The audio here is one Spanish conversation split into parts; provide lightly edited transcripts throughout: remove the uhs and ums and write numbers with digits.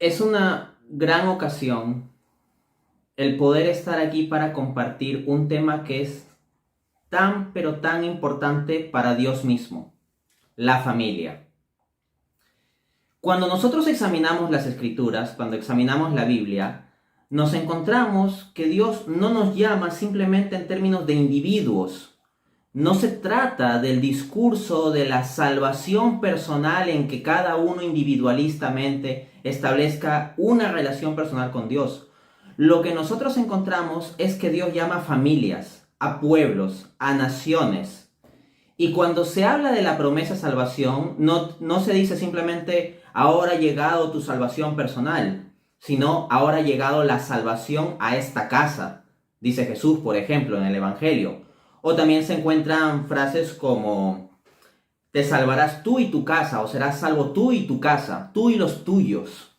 Es una gran ocasión el poder estar aquí para compartir un tema que es tan pero tan importante para Dios mismo, la familia. Cuando nosotros examinamos las Escrituras, cuando examinamos la Biblia, nos encontramos que Dios no nos llama simplemente en términos de individuos. No se trata del discurso de la salvación personal en que cada uno individualistamente establezca una relación personal con Dios. Lo que nosotros encontramos es que Dios llama a familias, a pueblos, a naciones. Y cuando se habla de la promesa salvación, no se dice simplemente ahora ha llegado tu salvación personal, sino ahora ha llegado la salvación a esta casa, dice Jesús, por ejemplo, en el Evangelio. O también se encuentran frases como te salvarás tú y tu casa, o serás salvo tú y tu casa, tú y los tuyos.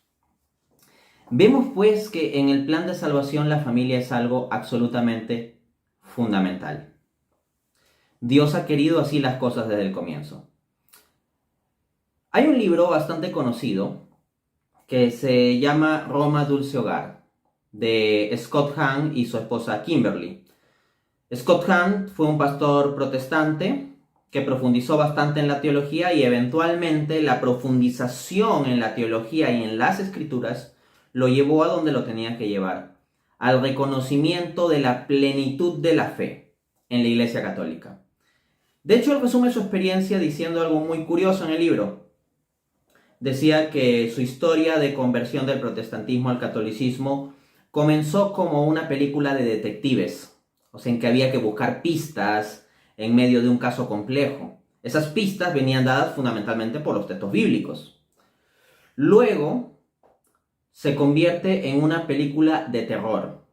Vemos pues que en el plan de salvación la familia es algo absolutamente fundamental. Dios ha querido así las cosas desde el comienzo. Hay un libro bastante conocido que se llama Roma Dulce Hogar, de Scott Hahn y su esposa Kimberly. Scott Hahn fue un pastor protestante que profundizó bastante en la teología y eventualmente la profundización en la teología y en las escrituras lo llevó a donde lo tenía que llevar, al reconocimiento de la plenitud de la fe en la Iglesia Católica. De hecho, él resume su experiencia diciendo algo muy curioso en el libro. Decía que su historia de conversión del protestantismo al catolicismo comenzó como una película de detectives, o sea, en que había que buscar pistas en medio de un caso complejo. Esas pistas venían dadas fundamentalmente por los textos bíblicos. Luego se convierte en una película de terror.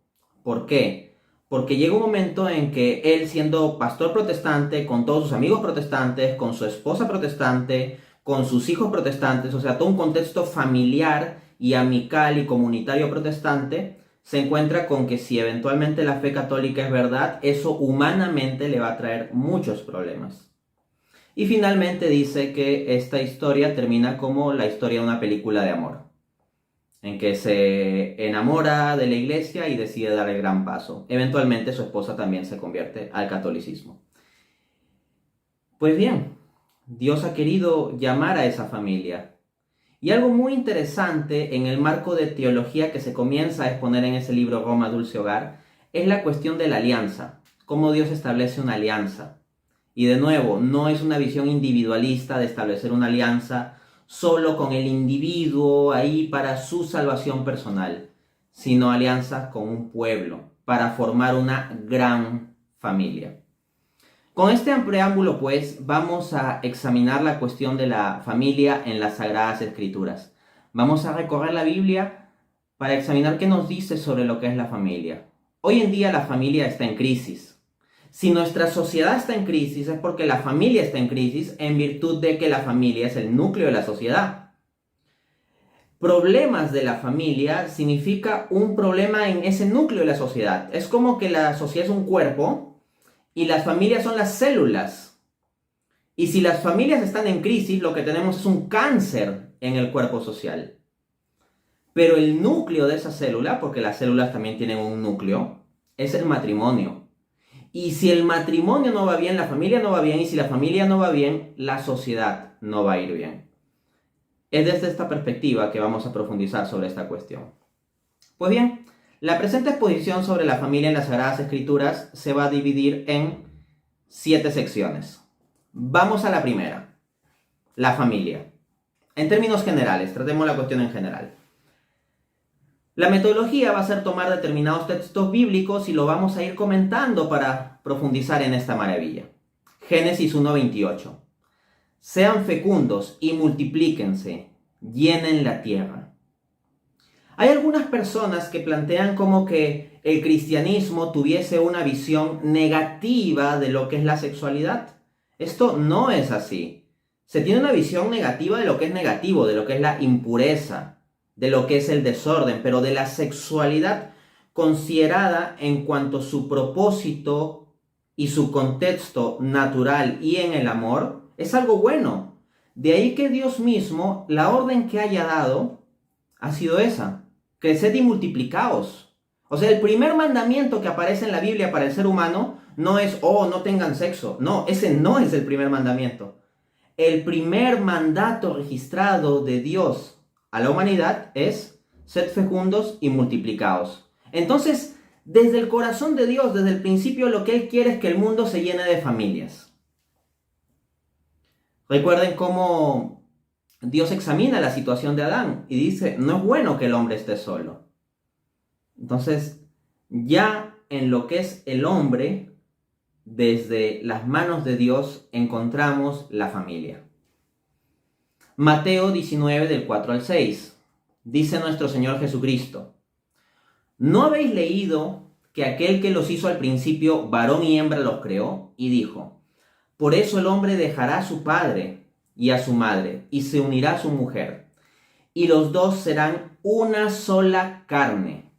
¿Por qué? Porque llega un momento en que él, siendo pastor protestante, con todos sus amigos protestantes, con su esposa protestante, con sus hijos protestantes, o sea, todo un contexto familiar y amical y comunitario protestante, se encuentra con que si eventualmente la fe católica es verdad, eso humanamente le va a traer muchos problemas. Y finalmente dice que esta historia termina como la historia de una película de amor, en que se enamora de la iglesia y decide dar el gran paso. Eventualmente su esposa también se convierte al catolicismo. Pues bien, Dios ha querido llamar a esa familia. Y algo muy interesante en el marco de teología que se comienza a exponer en ese libro Roma Dulce Hogar es la cuestión de la alianza, cómo Dios establece una alianza. Y de nuevo, no es una visión individualista de establecer una alianza solo con el individuo ahí para su salvación personal, sino alianza con un pueblo para formar una gran familia. Con este preámbulo, pues, vamos a examinar la cuestión de la familia en las Sagradas Escrituras. Vamos a recorrer la Biblia para examinar qué nos dice sobre lo que es la familia. Hoy en día la familia está en crisis. Si nuestra sociedad está en crisis es porque la familia está en crisis en virtud de que la familia es el núcleo de la sociedad. Problemas de la familia significa un problema en ese núcleo de la sociedad. Es como que la sociedad es un cuerpo y las familias son las células. Y si las familias están en crisis, lo que tenemos es un cáncer en el cuerpo social. Pero el núcleo de esa célula, porque las células también tienen un núcleo, es el matrimonio. Y si el matrimonio no va bien, la familia no va bien. Y si la familia no va bien, la sociedad no va a ir bien. Es desde esta perspectiva que vamos a profundizar sobre esta cuestión. Pues bien, la presente exposición sobre la familia en las Sagradas Escrituras se va a dividir en 7 secciones. Vamos a la primera, la familia. En términos generales, tratemos la cuestión en general. La metodología va a ser tomar determinados textos bíblicos y lo vamos a ir comentando para profundizar en esta maravilla. Génesis 1:28. Sean fecundos y multiplíquense, llenen la tierra. Hay algunas personas que plantean como que el cristianismo tuviese una visión negativa de lo que es la sexualidad. Esto no es así. Se tiene una visión negativa de lo que es negativo, de lo que es la impureza, de lo que es el desorden, pero de la sexualidad considerada en cuanto a su propósito y su contexto natural y en el amor, es algo bueno. De ahí que Dios mismo, la orden que haya dado ha sido esa: creced y multiplicaos. O sea, el primer mandamiento que aparece en la Biblia para el ser humano no es, oh, no tengan sexo. No, ese no es el primer mandamiento. El primer mandato registrado de Dios a la humanidad es: sed fecundos y multiplicaos. Entonces, desde el corazón de Dios, desde el principio, lo que Él quiere es que el mundo se llene de familias. Recuerden cómo Dios examina la situación de Adán y dice: no es bueno que el hombre esté solo. Entonces, ya en lo que es el hombre, desde las manos de Dios encontramos la familia. Mateo 19 del 4 al 6. Dice nuestro Señor Jesucristo: ¿no habéis leído que aquel que los hizo al principio, varón y hembra los creó? Y dijo: por eso el hombre dejará a su padre y a su madre, y se unirá a su mujer, y los dos serán una sola carne.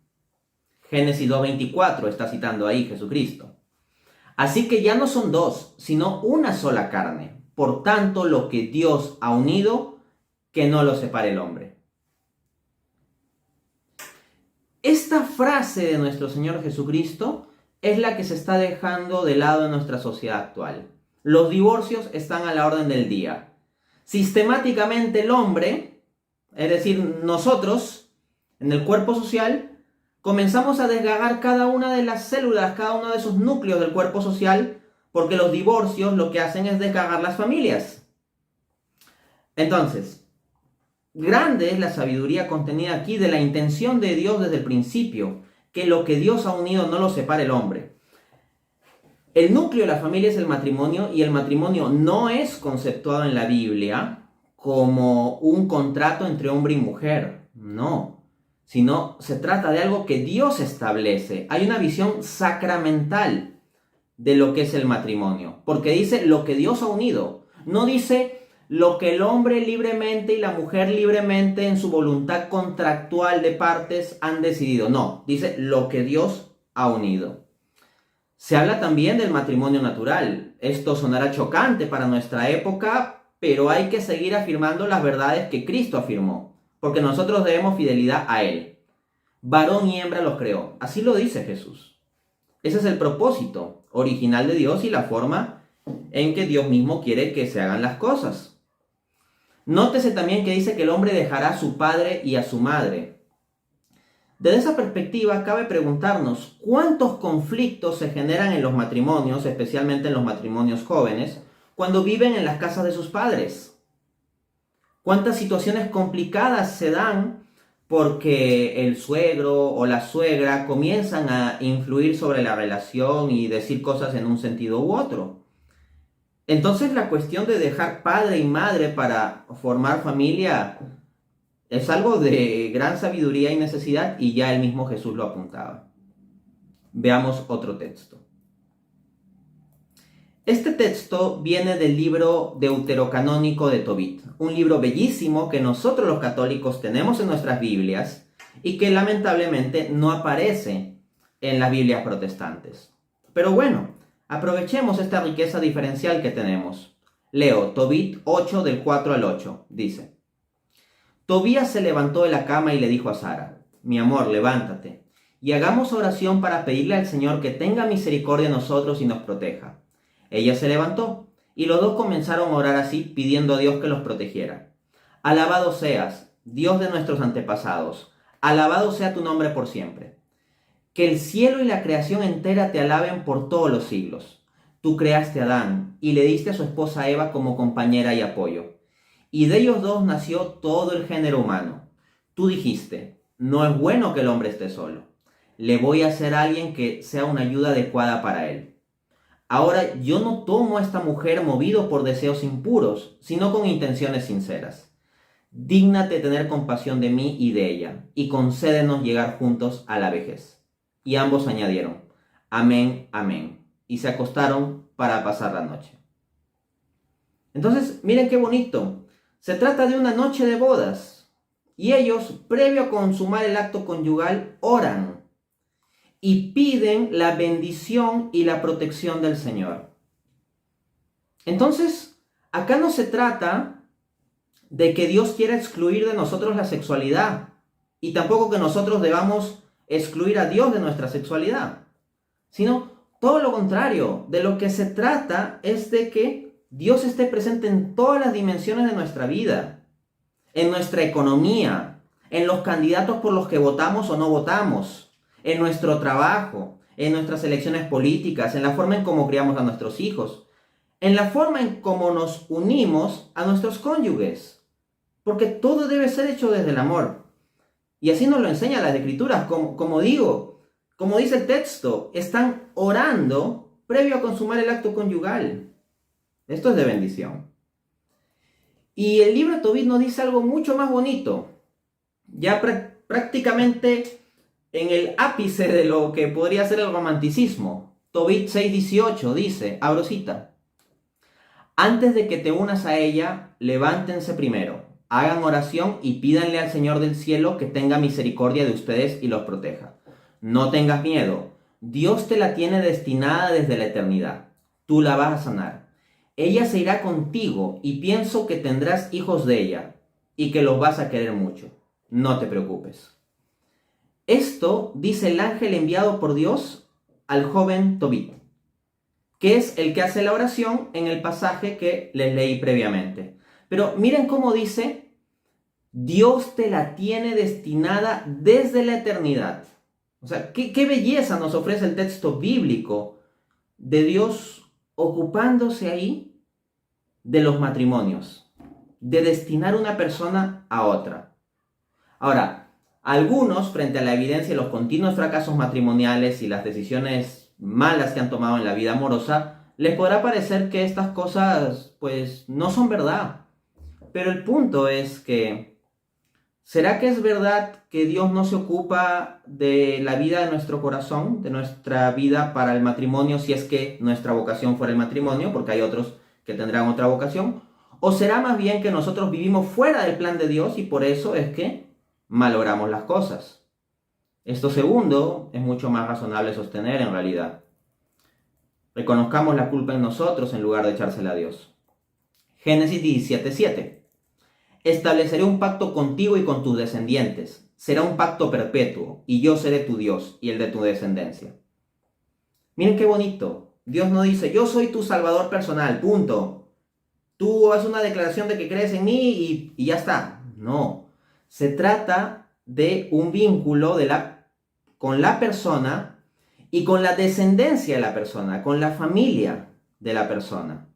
Génesis 2:24 está citando ahí Jesucristo. Así que ya no son dos, sino una sola carne. Por tanto, lo que Dios ha unido, que no lo separe el hombre. Esta frase de nuestro Señor Jesucristo es la que se está dejando de lado en nuestra sociedad actual. Los divorcios están a la orden del día. Sistemáticamente el hombre, es decir, nosotros, en el cuerpo social, comenzamos a desgarrar cada una de las células, cada uno de esos núcleos del cuerpo social, porque los divorcios lo que hacen es desgarrar las familias. Entonces, grande es la sabiduría contenida aquí de la intención de Dios desde el principio, que lo que Dios ha unido no lo separe el hombre. El núcleo de la familia es el matrimonio, y el matrimonio no es conceptuado en la Biblia como un contrato entre hombre y mujer, no, sino se trata de algo que Dios establece. Hay una visión sacramental de lo que es el matrimonio, porque dice lo que Dios ha unido, no dice lo que el hombre libremente y la mujer libremente en su voluntad contractual de partes han decidido, no, dice lo que Dios ha unido. Se habla también del matrimonio natural. Esto sonará chocante para nuestra época, pero hay que seguir afirmando las verdades que Cristo afirmó, porque nosotros debemos fidelidad a Él. Varón y hembra los creó. Así lo dice Jesús. Ese es el propósito original de Dios y la forma en que Dios mismo quiere que se hagan las cosas. Nótese también que dice que el hombre dejará a su padre y a su madre. Desde esa perspectiva, cabe preguntarnos cuántos conflictos se generan en los matrimonios, especialmente en los matrimonios jóvenes, cuando viven en las casas de sus padres. Cuántas situaciones complicadas se dan porque el suegro o la suegra comienzan a influir sobre la relación y decir cosas en un sentido u otro. Entonces, la cuestión de dejar padre y madre para formar familia es algo de gran sabiduría y necesidad, y ya el mismo Jesús lo apuntaba. Veamos otro texto. Este texto viene del libro deuterocanónico de Tobit, un libro bellísimo que nosotros los católicos tenemos en nuestras Biblias y que lamentablemente no aparece en las Biblias protestantes. Pero bueno, aprovechemos esta riqueza diferencial que tenemos. Leo Tobit 8 del 4 al 8, dice: Tobías se levantó de la cama y le dijo a Sara: mi amor, levántate, y hagamos oración para pedirle al Señor que tenga misericordia de nosotros y nos proteja. Ella se levantó, y los dos comenzaron a orar así, pidiendo a Dios que los protegiera. Alabado seas, Dios de nuestros antepasados, alabado sea tu nombre por siempre. Que el cielo y la creación entera te alaben por todos los siglos. Tú creaste a Adán, y le diste a su esposa Eva como compañera y apoyo. Y de ellos dos nació todo el género humano. Tú dijiste: no es bueno que el hombre esté solo. Le voy a hacer a alguien que sea una ayuda adecuada para él. Ahora yo no tomo a esta mujer movido por deseos impuros, sino con intenciones sinceras. Dígnate tener compasión de mí y de ella, y concédenos llegar juntos a la vejez. Y ambos añadieron: amén, amén. Y se acostaron para pasar la noche. Entonces, miren qué bonito. Se trata de una noche de bodas, y ellos, previo a consumar el acto conyugal, oran y piden la bendición y la protección del Señor. Entonces, acá no se trata de que Dios quiera excluir de nosotros la sexualidad. y tampoco que nosotros debamos excluir a Dios de nuestra sexualidad, sino todo lo contrario. De lo que se trata es de que Dios esté presente en todas las dimensiones de nuestra vida, en nuestra economía, en los candidatos por los que votamos o no votamos, en nuestro trabajo, en nuestras elecciones políticas, en la forma en cómo criamos a nuestros hijos, en la forma en cómo nos unimos a nuestros cónyuges, porque todo debe ser hecho desde el amor. Y así nos lo enseñan las Escrituras. Como dice el texto, están orando previo a consumar el acto conyugal. Esto es de bendición. Y el libro de Tobit nos dice algo mucho más bonito, ya prácticamente en el ápice de lo que podría ser el romanticismo. Tobit 6:18 dice, abro cita: antes de que te unas a ella, levántense primero, hagan oración y pídanle al Señor del cielo que tenga misericordia de ustedes y los proteja. No tengas miedo, Dios te la tiene destinada desde la eternidad. Tú la vas a sanar. Ella se irá contigo y pienso que tendrás hijos de ella y que los vas a querer mucho. No te preocupes. Esto dice el ángel enviado por Dios al joven Tobit, que es el que hace la oración en el pasaje que les leí previamente. Pero miren cómo dice, Dios te la tiene destinada desde la eternidad. O sea, qué belleza nos ofrece el texto bíblico de Dios ocupándose ahí de los matrimonios, de destinar una persona a otra. Ahora, algunos, frente a la evidencia de los continuos fracasos matrimoniales y las decisiones malas que han tomado en la vida amorosa, les podrá parecer que estas cosas, pues, no son verdad. Pero el punto es que, ¿será que es verdad que Dios no se ocupa de la vida de nuestro corazón, de nuestra vida para el matrimonio, si es que nuestra vocación fuera el matrimonio, porque hay otros que tendrán otra vocación? ¿O será más bien que nosotros vivimos fuera del plan de Dios y por eso es que malogramos las cosas? Esto segundo es mucho más razonable sostener en realidad. Reconozcamos la culpa en nosotros en lugar de echársela a Dios. Génesis 17:7. Estableceré un pacto contigo y con tus descendientes. Será un pacto perpetuo, y yo seré tu Dios y el de tu descendencia. Miren qué bonito. Dios no dice, yo soy tu salvador personal, punto. Tú haces una declaración de que crees en mí y ya está. No. Se trata de un vínculo con la persona y con la descendencia de la persona, con la familia de la persona.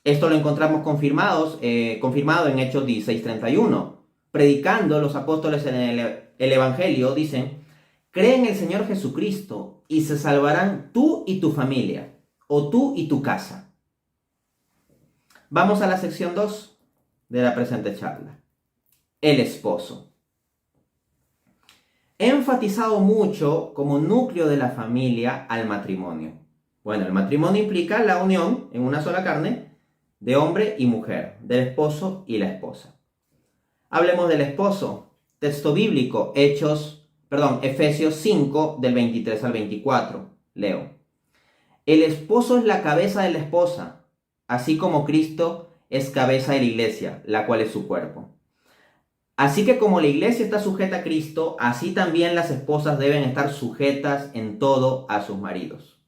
Esto lo encontramos confirmado en Hechos 16:31. Predicando, los apóstoles en el Evangelio dicen, cree en el Señor Jesucristo y se salvarán tú y tu familia, o tú y tu casa. Vamos a la sección 2 de la presente charla. El esposo. He enfatizado mucho como núcleo de la familia al matrimonio. Bueno, el matrimonio implica la unión en una sola carne de hombre y mujer, del esposo y la esposa. Hablemos del esposo. Texto bíblico, Efesios 5, del 23 al 24. Leo. El esposo es la cabeza de la esposa, así como Cristo es cabeza de la iglesia, la cual es su cuerpo. Así que como la iglesia está sujeta a Cristo, así también las esposas deben estar sujetas en todo a sus maridos.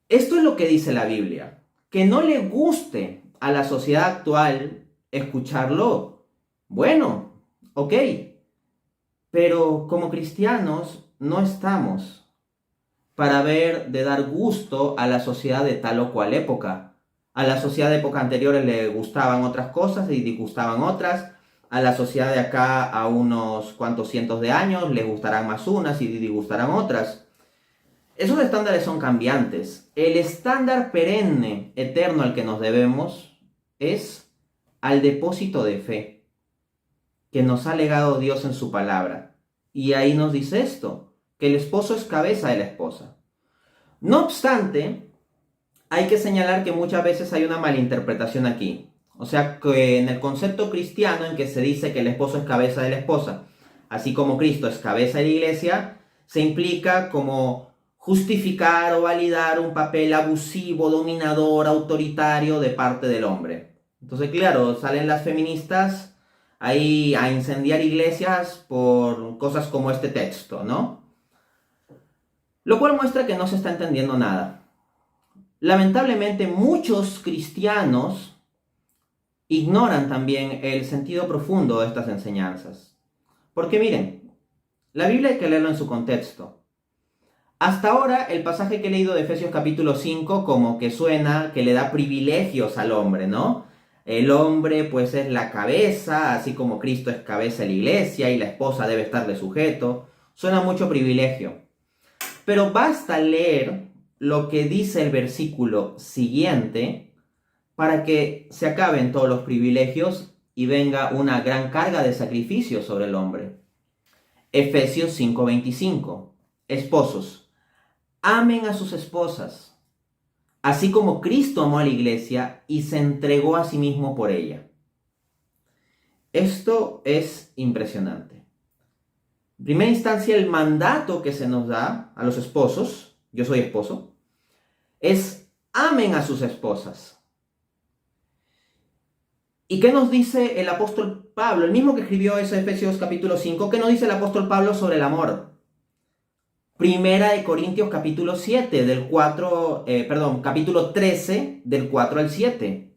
Esto es lo que dice la Biblia. Que no le guste a la sociedad actual escucharlo, bueno, ok. Pero como cristianos no estamos para ver de dar gusto a la sociedad de tal o cual época. A la sociedad de épocas anteriores le gustaban otras cosas y disgustaban otras. A la sociedad de acá a unos cuantos cientos de años le gustarán más unas y disgustarán otras. Esos estándares son cambiantes. El estándar perenne, eterno al que nos debemos, es al depósito de fe que nos ha legado Dios en su palabra. Y ahí nos dice esto, que el esposo es cabeza de la esposa. No obstante, hay que señalar que muchas veces hay una malinterpretación aquí. O sea, que en el concepto cristiano en que se dice que el esposo es cabeza de la esposa, así como Cristo es cabeza de la iglesia, se implica como justificar o validar un papel abusivo, dominador, autoritario de parte del hombre. Entonces, claro, salen las feministas ahí a incendiar iglesias por cosas como este texto, ¿no? Lo cual muestra que no se está entendiendo nada. Lamentablemente, muchos cristianos ignoran también el sentido profundo de estas enseñanzas. Porque miren, la Biblia hay que leerlo en su contexto. Hasta ahora, el pasaje que he leído de Efesios capítulo 5 como que suena que le da privilegios al hombre, ¿no? El hombre pues es la cabeza, así como Cristo es cabeza de la iglesia y la esposa debe estarle sujeto. Suena mucho privilegio. Pero basta leer lo que dice el versículo siguiente para que se acaben todos los privilegios y venga una gran carga de sacrificio sobre el hombre. Efesios 5:25. Esposos, amen a sus esposas, así como Cristo amó a la iglesia y se entregó a sí mismo por ella. Esto es impresionante. En primera instancia, el mandato que se nos da a los esposos, yo soy esposo, es amen a sus esposas. ¿Y qué nos dice el apóstol Pablo? El mismo que escribió ese Efesios capítulo 5, ¿qué nos dice el apóstol Pablo sobre el amor? Primera de Corintios capítulo 7, capítulo 13, del 4 al 7.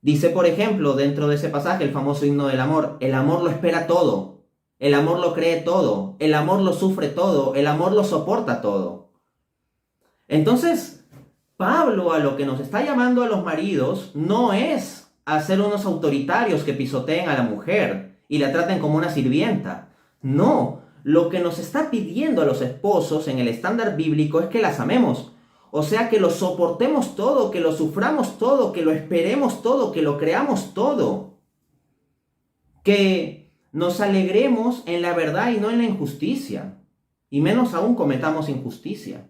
Dice, por ejemplo, dentro de ese pasaje, el famoso himno del amor, el amor lo espera todo, el amor lo cree todo, el amor lo sufre todo, el amor lo soporta todo. Entonces, Pablo a lo que nos está llamando a los maridos no es a ser unos autoritarios que pisoteen a la mujer y la traten como una sirvienta. No, lo que nos está pidiendo a los esposos en el estándar bíblico es que las amemos. O sea, que lo soportemos todo, que lo suframos todo, que lo esperemos todo, que lo creamos todo. Que nos alegremos en la verdad y no en la injusticia. Y menos aún cometamos injusticia.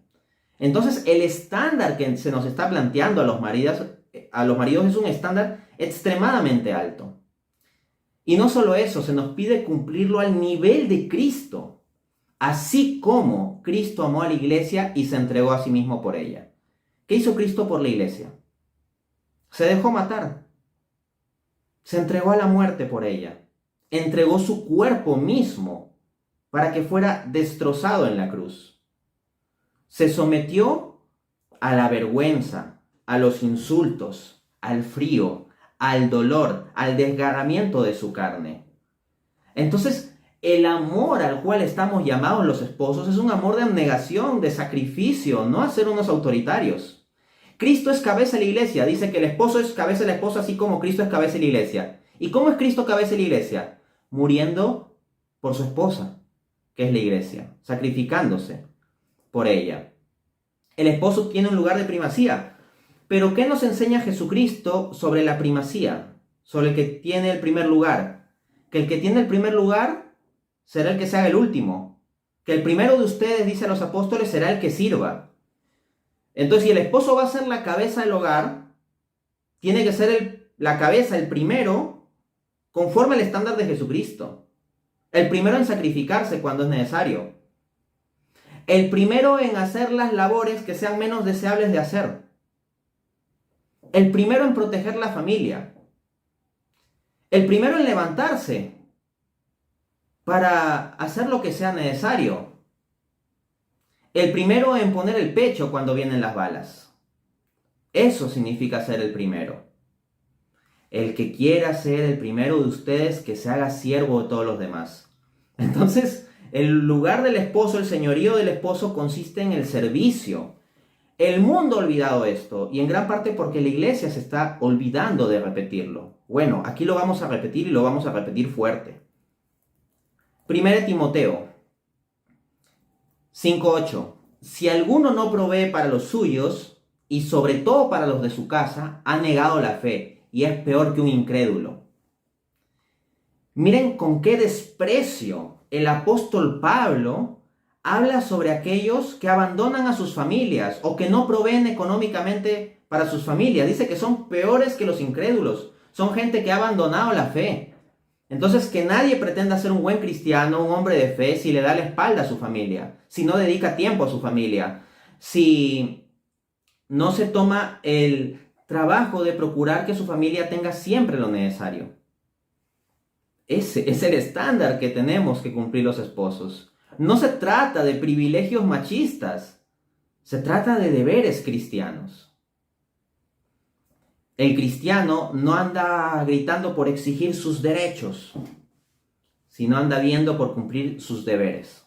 Entonces, el estándar que se nos está planteando a los maridos es un estándar extremadamente alto. Y no solo eso, se nos pide cumplirlo al nivel de Cristo, así como Cristo amó a la iglesia y se entregó a sí mismo por ella. ¿Qué hizo Cristo por la iglesia? Se dejó matar. Se entregó a la muerte por ella. Entregó su cuerpo mismo para que fuera destrozado en la cruz. Se sometió a la vergüenza, a los insultos, al frío, al dolor, al desgarramiento de su carne. Entonces, el amor al cual estamos llamados los esposos es un amor de abnegación, de sacrificio, no a ser unos autoritarios. Cristo es cabeza de la iglesia, dice que el esposo es cabeza de la esposa, así como Cristo es cabeza de la iglesia. ¿Y cómo es Cristo cabeza de la iglesia? Muriendo por su esposa, que es la iglesia, sacrificándose por ella. El esposo tiene un lugar de primacía. Pero ¿qué nos enseña Jesucristo sobre la primacía? Sobre el que tiene el primer lugar. Que el que tiene el primer lugar será el que se haga el último. Que el primero de ustedes, dice a los apóstoles, será el que sirva. Entonces, si el esposo va a ser la cabeza del hogar, tiene que ser la cabeza, el primero, conforme al estándar de Jesucristo. El primero en sacrificarse cuando es necesario. El primero en hacer las labores que sean menos deseables de hacer. El primero en proteger la familia. El primero en levantarse para hacer lo que sea necesario. El primero en poner el pecho cuando vienen las balas. Eso significa ser el primero. El que quiera ser el primero de ustedes, que se haga siervo de todos los demás. Entonces, el lugar del esposo, el señorío del esposo consiste en el servicio. El mundo ha olvidado esto, y en gran parte porque la iglesia se está olvidando de repetirlo. Bueno, aquí lo vamos a repetir y lo vamos a repetir fuerte. 1 Timoteo 5:8. Si alguno no provee para los suyos, y sobre todo para los de su casa, ha negado la fe, y es peor que un incrédulo. Miren con qué desprecio el apóstol Pablo habla sobre aquellos que abandonan a sus familias o que no proveen económicamente para sus familias. Dice que son peores que los incrédulos. Son gente que ha abandonado la fe. Entonces, que nadie pretenda ser un buen cristiano, un hombre de fe, si le da la espalda a su familia, si no dedica tiempo a su familia, si no se toma el trabajo de procurar que su familia tenga siempre lo necesario. Ese es el estándar que tenemos que cumplir los esposos. No se trata de privilegios machistas, se trata de deberes cristianos. El cristiano no anda gritando por exigir sus derechos, sino anda viendo por cumplir sus deberes.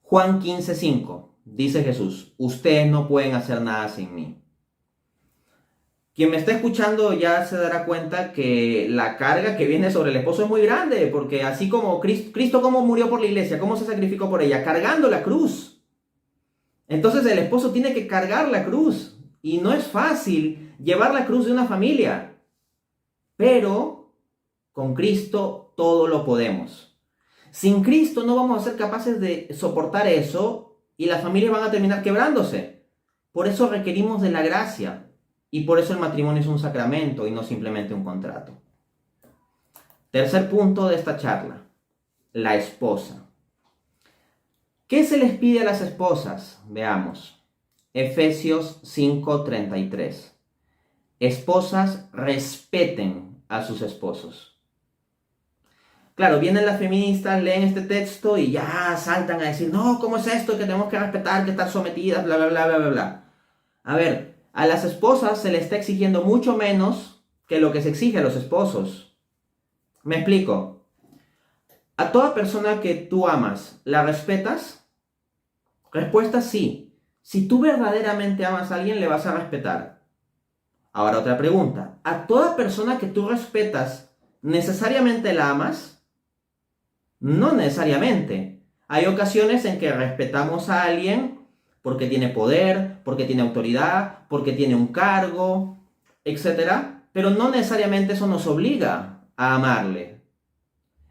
Juan 15:5, dice Jesús, ustedes no pueden hacer nada sin mí. Quien me está escuchando ya se dará cuenta que la carga que viene sobre el esposo es muy grande, porque así como Cristo cómo murió por la iglesia, cómo se sacrificó por ella, cargando la cruz. Entonces el esposo tiene que cargar la cruz, y no es fácil llevar la cruz de una familia, pero con Cristo todo lo podemos. Sin Cristo no vamos a ser capaces de soportar eso, y las familias van a terminar quebrándose. Por eso requerimos de la gracia. Y por eso el matrimonio es un sacramento y no simplemente un contrato. Tercer punto de esta charla, la esposa. ¿Qué se les pide a las esposas? Veamos. Efesios 5:33. Esposas, respeten a sus esposos. Claro, vienen las feministas, leen este texto y ya saltan a decir, no, ¿cómo es esto? Que tenemos que respetar, que estar sometidas, bla, bla, bla, bla, bla, bla. A ver, a las esposas se les está exigiendo mucho menos que lo que se exige a los esposos. Me explico. ¿A toda persona que tú amas, la respetas? Respuesta sí. Si tú verdaderamente amas a alguien, le vas a respetar. Ahora otra pregunta. ¿A toda persona que tú respetas, necesariamente la amas? No necesariamente. Hay ocasiones en que respetamos a alguien porque tiene poder, porque tiene autoridad, porque tiene un cargo, etc. Pero no necesariamente eso nos obliga a amarle.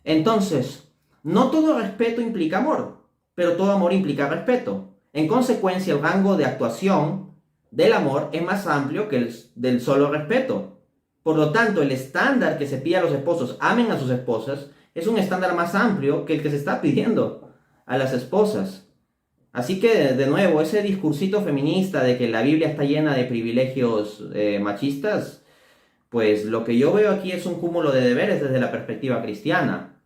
Entonces, no todo respeto implica amor, pero todo amor implica respeto. En consecuencia, el rango de actuación del amor es más amplio que el del solo respeto. Por lo tanto, el estándar que se pide a los esposos, amen a sus esposas, es un estándar más amplio que el que se está pidiendo a las esposas. Así que, de nuevo, ese discursito feminista de que la Biblia está llena de privilegios machistas, pues lo que yo veo aquí es un cúmulo de deberes desde la perspectiva cristiana.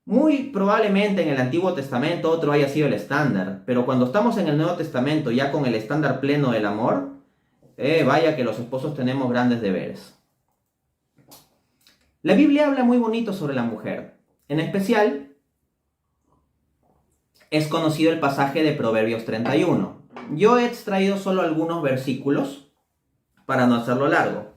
Muy probablemente en el Antiguo Testamento otro haya sido el estándar, pero cuando estamos en el Nuevo Testamento ya con el estándar pleno del amor, vaya que los esposos tenemos grandes deberes. La Biblia habla muy bonito sobre la mujer, en especial es conocido el pasaje de Proverbios 31. Yo he extraído solo algunos versículos para no hacerlo largo.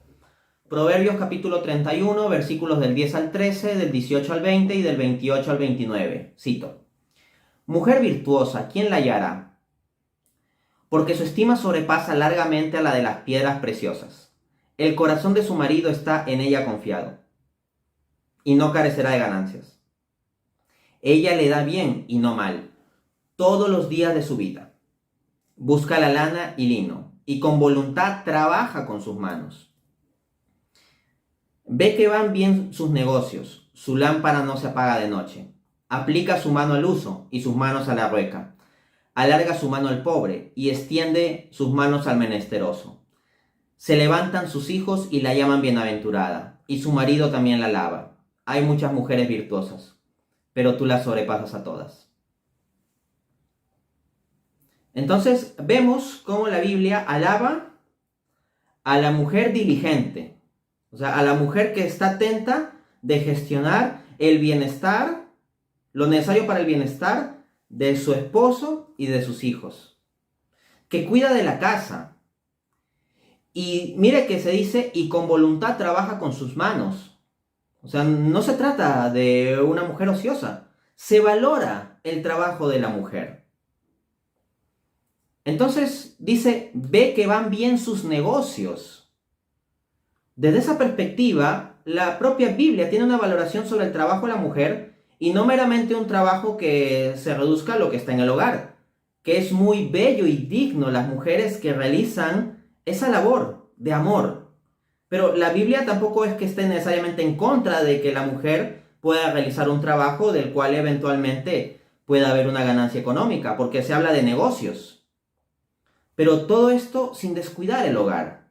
Proverbios capítulo 31, versículos del 10 al 13, del 18 al 20 y del 28 al 29. Cito. Mujer virtuosa, ¿quién la hallará? Porque su estima sobrepasa largamente a la de las piedras preciosas. El corazón de su marido está en ella confiado, y no carecerá de ganancias. Ella le da bien y no mal todos los días de su vida. Busca la lana y lino, y con voluntad trabaja con sus manos. Ve que van bien sus negocios, su lámpara no se apaga de noche. Aplica su mano al uso y sus manos a la rueca. Alarga su mano al pobre y extiende sus manos al menesteroso. Se levantan sus hijos y la llaman bienaventurada, y su marido también la alaba. Hay muchas mujeres virtuosas, pero tú las sobrepasas a todas. Entonces vemos cómo la Biblia alaba a la mujer diligente, o sea, a la mujer que está atenta de gestionar el bienestar, lo necesario para el bienestar de su esposo y de sus hijos, que cuida de la casa. Y mire que se dice, y con voluntad trabaja con sus manos. O sea, no se trata de una mujer ociosa, se valora el trabajo de la mujer. Entonces dice, ve que van bien sus negocios. Desde esa perspectiva, la propia Biblia tiene una valoración sobre el trabajo de la mujer y no meramente un trabajo que se reduzca a lo que está en el hogar, que es muy bello y digno las mujeres que realizan esa labor de amor. Pero la Biblia tampoco es que esté necesariamente en contra de que la mujer pueda realizar un trabajo del cual eventualmente pueda haber una ganancia económica, porque se habla de negocios. Pero todo esto sin descuidar el hogar.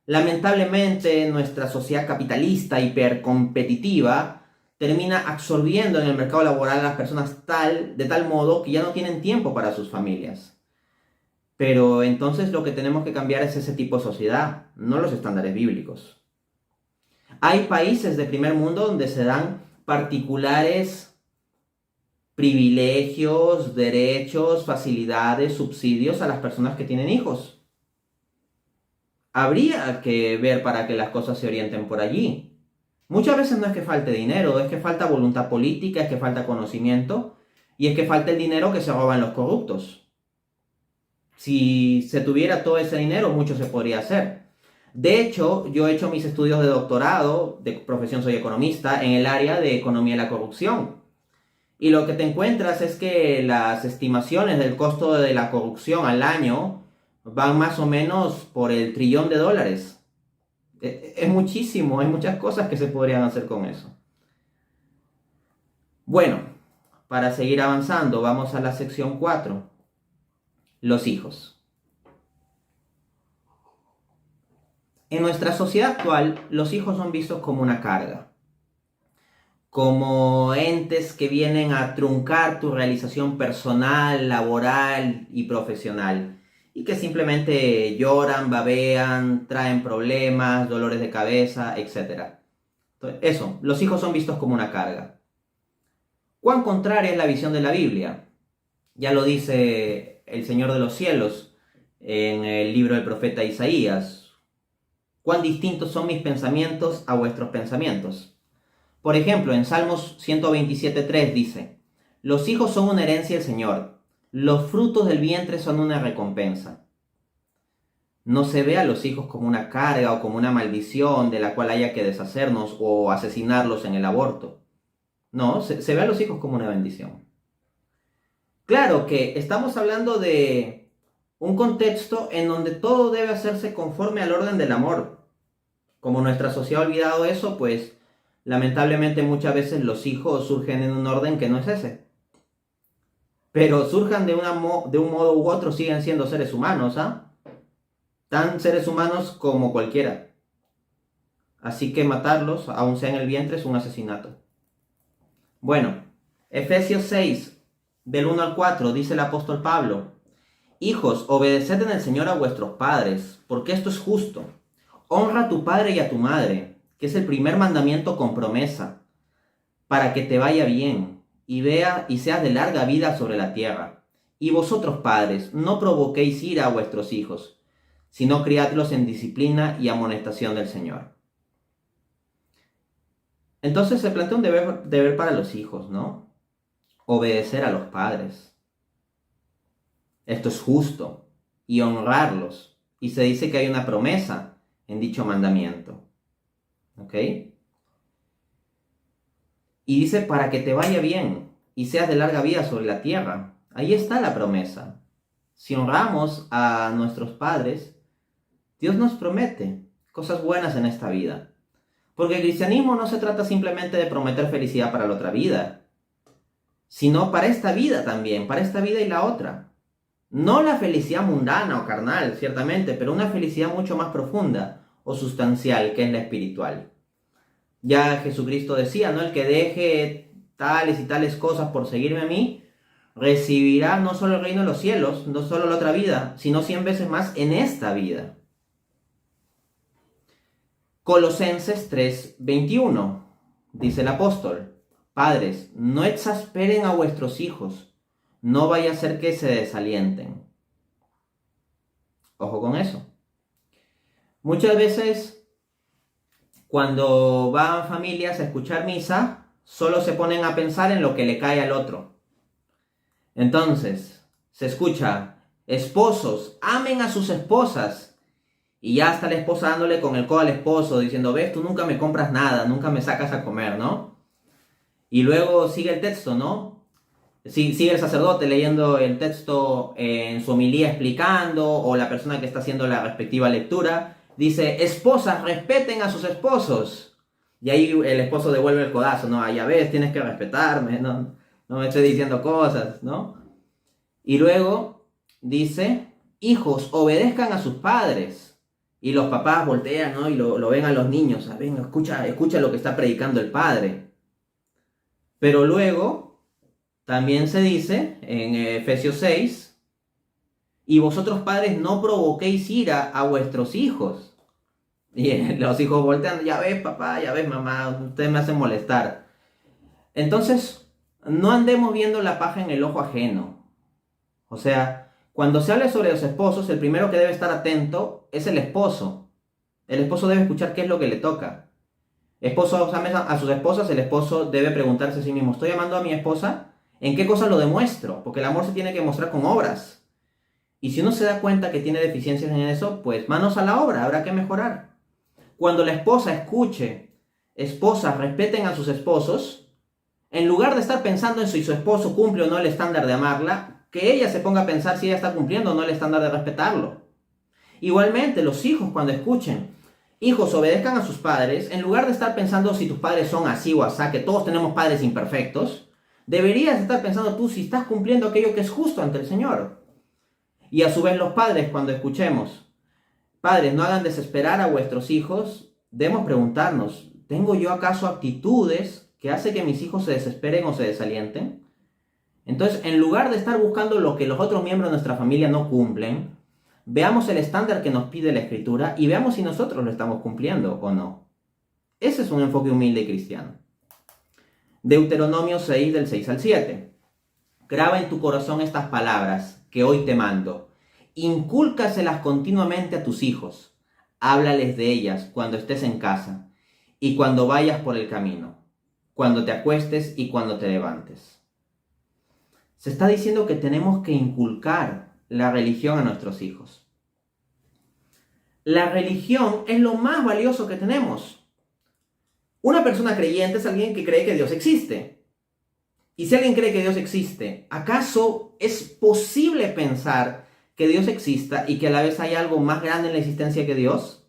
Lamentablemente, nuestra sociedad capitalista hipercompetitiva termina absorbiendo en el mercado laboral a las personas de tal modo que ya no tienen tiempo para sus familias. Pero entonces lo que tenemos que cambiar es ese tipo de sociedad, no los estándares bíblicos. Hay países de primer mundo donde se dan particulares privilegios, derechos, facilidades, subsidios a las personas que tienen hijos. Habría que ver para que las cosas se orienten por allí. Muchas veces no es que falte dinero, es que falta voluntad política, es que falta conocimiento y es que falta el dinero que se roban los corruptos. Si se tuviera todo ese dinero, mucho se podría hacer. De hecho, yo he hecho mis estudios de doctorado, de profesión soy economista, en el área de economía y la corrupción. Y lo que te encuentras es que las estimaciones del costo de la corrupción al año van más o menos por el trillón de dólares. Es muchísimo, hay muchas cosas que se podrían hacer con eso. Bueno, para seguir avanzando, vamos a la sección 4. Los hijos. En nuestra sociedad actual, los hijos son vistos como una carga, como entes que vienen a truncar tu realización personal, laboral y profesional, y que simplemente lloran, babean, traen problemas, dolores de cabeza, etc. Entonces, eso, los hijos son vistos como una carga. ¿Cuán contraria es la visión de la Biblia? Ya lo dice el Señor de los cielos en el libro del profeta Isaías. ¿Cuán distintos son mis pensamientos a vuestros pensamientos? Por ejemplo, en Salmos 127:3 dice: los hijos son una herencia del Señor, los frutos del vientre son una recompensa. No se ve a los hijos como una carga o como una maldición de la cual haya que deshacernos o asesinarlos en el aborto. No, se ve a los hijos como una bendición. Claro que estamos hablando de un contexto en donde todo debe hacerse conforme al orden del amor. Como nuestra sociedad ha olvidado eso, pues lamentablemente muchas veces los hijos surgen en un orden que no es ese. Pero surjan de un modo u otro, siguen siendo seres humanos, ¿ah? Tan seres humanos como cualquiera. Así que matarlos, aun sea en el vientre, es un asesinato. Bueno, Efesios 6, del 1 al 4, dice el apóstol Pablo: hijos, obedeced en el Señor a vuestros padres, porque esto es justo. Honra a tu padre y a tu madre, que es el primer mandamiento con promesa, para que te vaya bien y seas de larga vida sobre la tierra. Y vosotros, padres, no provoquéis ira a vuestros hijos, sino criadlos en disciplina y amonestación del Señor. Entonces se plantea un deber para los hijos, ¿no? Obedecer a los padres. Esto es justo. Y honrarlos. Y se dice que hay una promesa en dicho mandamiento. ¿Ok? Y dice para que te vaya bien y seas de larga vida sobre la tierra. Ahí está la promesa. Si honramos a nuestros padres, Dios nos promete cosas buenas en esta vida. Porque el cristianismo no se trata simplemente de prometer felicidad para la otra vida, sino para esta vida también, para esta vida y la otra. No la felicidad mundana o carnal, ciertamente, pero una felicidad mucho más profunda o sustancial, que es la espiritual. Ya Jesucristo decía, ¿no? El que deje tales y tales cosas por seguirme a mí, recibirá no solo el reino de los cielos, no solo la otra vida, sino 100 veces más en esta vida. Colosenses 3:21, dice el apóstol: padres, no exasperen a vuestros hijos, no vaya a ser que se desalienten. Ojo con eso. Muchas veces, cuando van familias a escuchar misa, solo se ponen a pensar en lo que le cae al otro. Entonces, se escucha: esposos, amen a sus esposas. Y ya está la esposa dándole con el codo al esposo, diciendo: ves, tú nunca me compras nada, nunca me sacas a comer, ¿no? Y luego sigue el texto, ¿no? Sigue el sacerdote leyendo el texto en su homilía explicando, o la persona que está haciendo la respectiva lectura, dice: esposas, respeten a sus esposos. Y ahí el esposo devuelve el codazo, ¿no? Ah, ya ves, tienes que respetarme, no me estés diciendo cosas, ¿no? Y luego dice: hijos, obedezcan a sus padres. Y los papás voltean, ¿no? Y lo ven a los niños. Ven, escucha lo que está predicando el padre. Pero luego también se dice en Efesios 6, y vosotros padres no provoquéis ira a vuestros hijos. Y los hijos voltean, ya ves papá, ya ves mamá, ustedes me hacen molestar. Entonces, no andemos viendo la paja en el ojo ajeno. O sea, cuando se habla sobre los esposos, el primero que debe estar atento es el esposo. El esposo debe escuchar qué es lo que le toca. Esposo ame a sus esposas, el esposo debe preguntarse a sí mismo, ¿estoy amando a mi esposa? ¿En qué cosas lo demuestro? Porque el amor se tiene que mostrar con obras. Y si uno se da cuenta que tiene deficiencias en eso, pues manos a la obra, habrá que mejorar. Cuando la esposa escuche, esposas respeten a sus esposos, en lugar de estar pensando en si su esposo cumple o no el estándar de amarla, que ella se ponga a pensar si ella está cumpliendo o no el estándar de respetarlo. Igualmente, los hijos cuando escuchen, hijos obedezcan a sus padres, en lugar de estar pensando si tus padres son así o asá, que todos tenemos padres imperfectos, deberías estar pensando tú si estás cumpliendo aquello que es justo ante el Señor. Y a su vez los padres cuando escuchemos, padres, no hagan desesperar a vuestros hijos, debemos preguntarnos, ¿tengo yo acaso actitudes que hacen que mis hijos se desesperen o se desalienten? Entonces, en lugar de estar buscando lo que los otros miembros de nuestra familia no cumplen, veamos el estándar que nos pide la Escritura y veamos si nosotros lo estamos cumpliendo o no. Ese es un enfoque humilde y cristiano. Deuteronomio 6, del 6 al 7. Graba en tu corazón estas palabras que hoy te mando. Incúlcaselas continuamente a tus hijos. Háblales de ellas cuando estés en casa y cuando vayas por el camino, cuando te acuestes y cuando te levantes. Se está diciendo que tenemos que inculcar la religión a nuestros hijos. La religión es lo más valioso que tenemos. Una persona creyente es alguien que cree que Dios existe. Y si alguien cree que Dios existe, ¿acaso es posible pensar que Dios exista y que a la vez hay algo más grande en la existencia que Dios?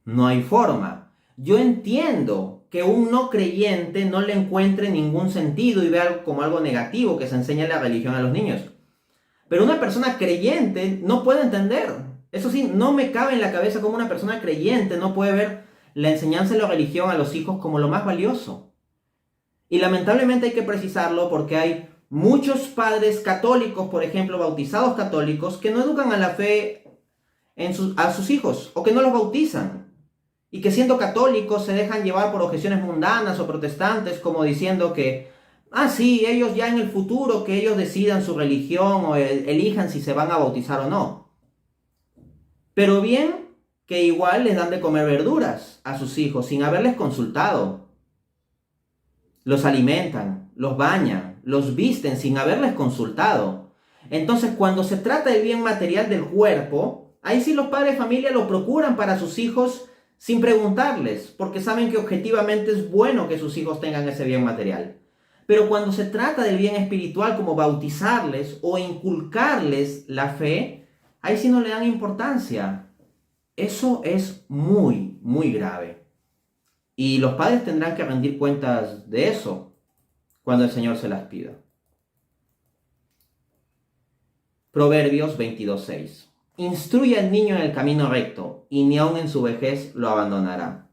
No hay forma. Yo entiendo que un no creyente no le encuentre ningún sentido y vea algo como algo negativo que se enseña la religión a los niños. Pero una persona creyente no puede entender. Eso sí, no me cabe en la cabeza cómo una persona creyente no puede ver la enseñanza de la religión a los hijos como lo más valioso. Y lamentablemente hay que precisarlo porque hay muchos padres católicos, por ejemplo, bautizados católicos, que no educan a la fe a sus hijos o que no los bautizan. Y que siendo católicos se dejan llevar por objeciones mundanas o protestantes como diciendo que, sí, ellos ya en el futuro, que ellos decidan su religión o elijan si se van a bautizar o no. Pero bien que igual les dan de comer verduras a sus hijos sin haberles consultado. Los alimentan, los bañan, los visten sin haberles consultado. Entonces, cuando se trata del bien material del cuerpo, ahí sí los padres de familia lo procuran para sus hijos sin preguntarles, porque saben que objetivamente es bueno que sus hijos tengan ese bien material. Pero cuando se trata del bien espiritual, como bautizarles o inculcarles la fe, ahí sí no le dan importancia. Eso es muy, muy grave. Y los padres tendrán que rendir cuentas de eso cuando el Señor se las pida. Proverbios 22:6. Instruye al niño en el camino recto, y ni aun en su vejez lo abandonará.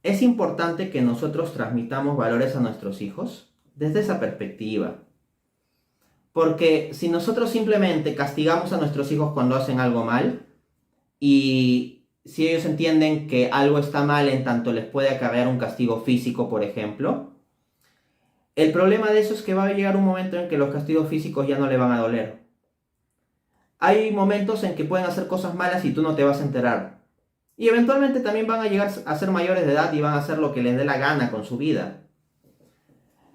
Es importante que nosotros transmitamos valores a nuestros hijos desde esa perspectiva. Porque si nosotros simplemente castigamos a nuestros hijos cuando hacen algo mal, y si ellos entienden que algo está mal en tanto les puede acarrear un castigo físico, por ejemplo, el problema de eso es que va a llegar un momento en que los castigos físicos ya no le van a doler. Hay momentos en que pueden hacer cosas malas y tú no te vas a enterar. Y eventualmente también van a llegar a ser mayores de edad y van a hacer lo que les dé la gana con su vida.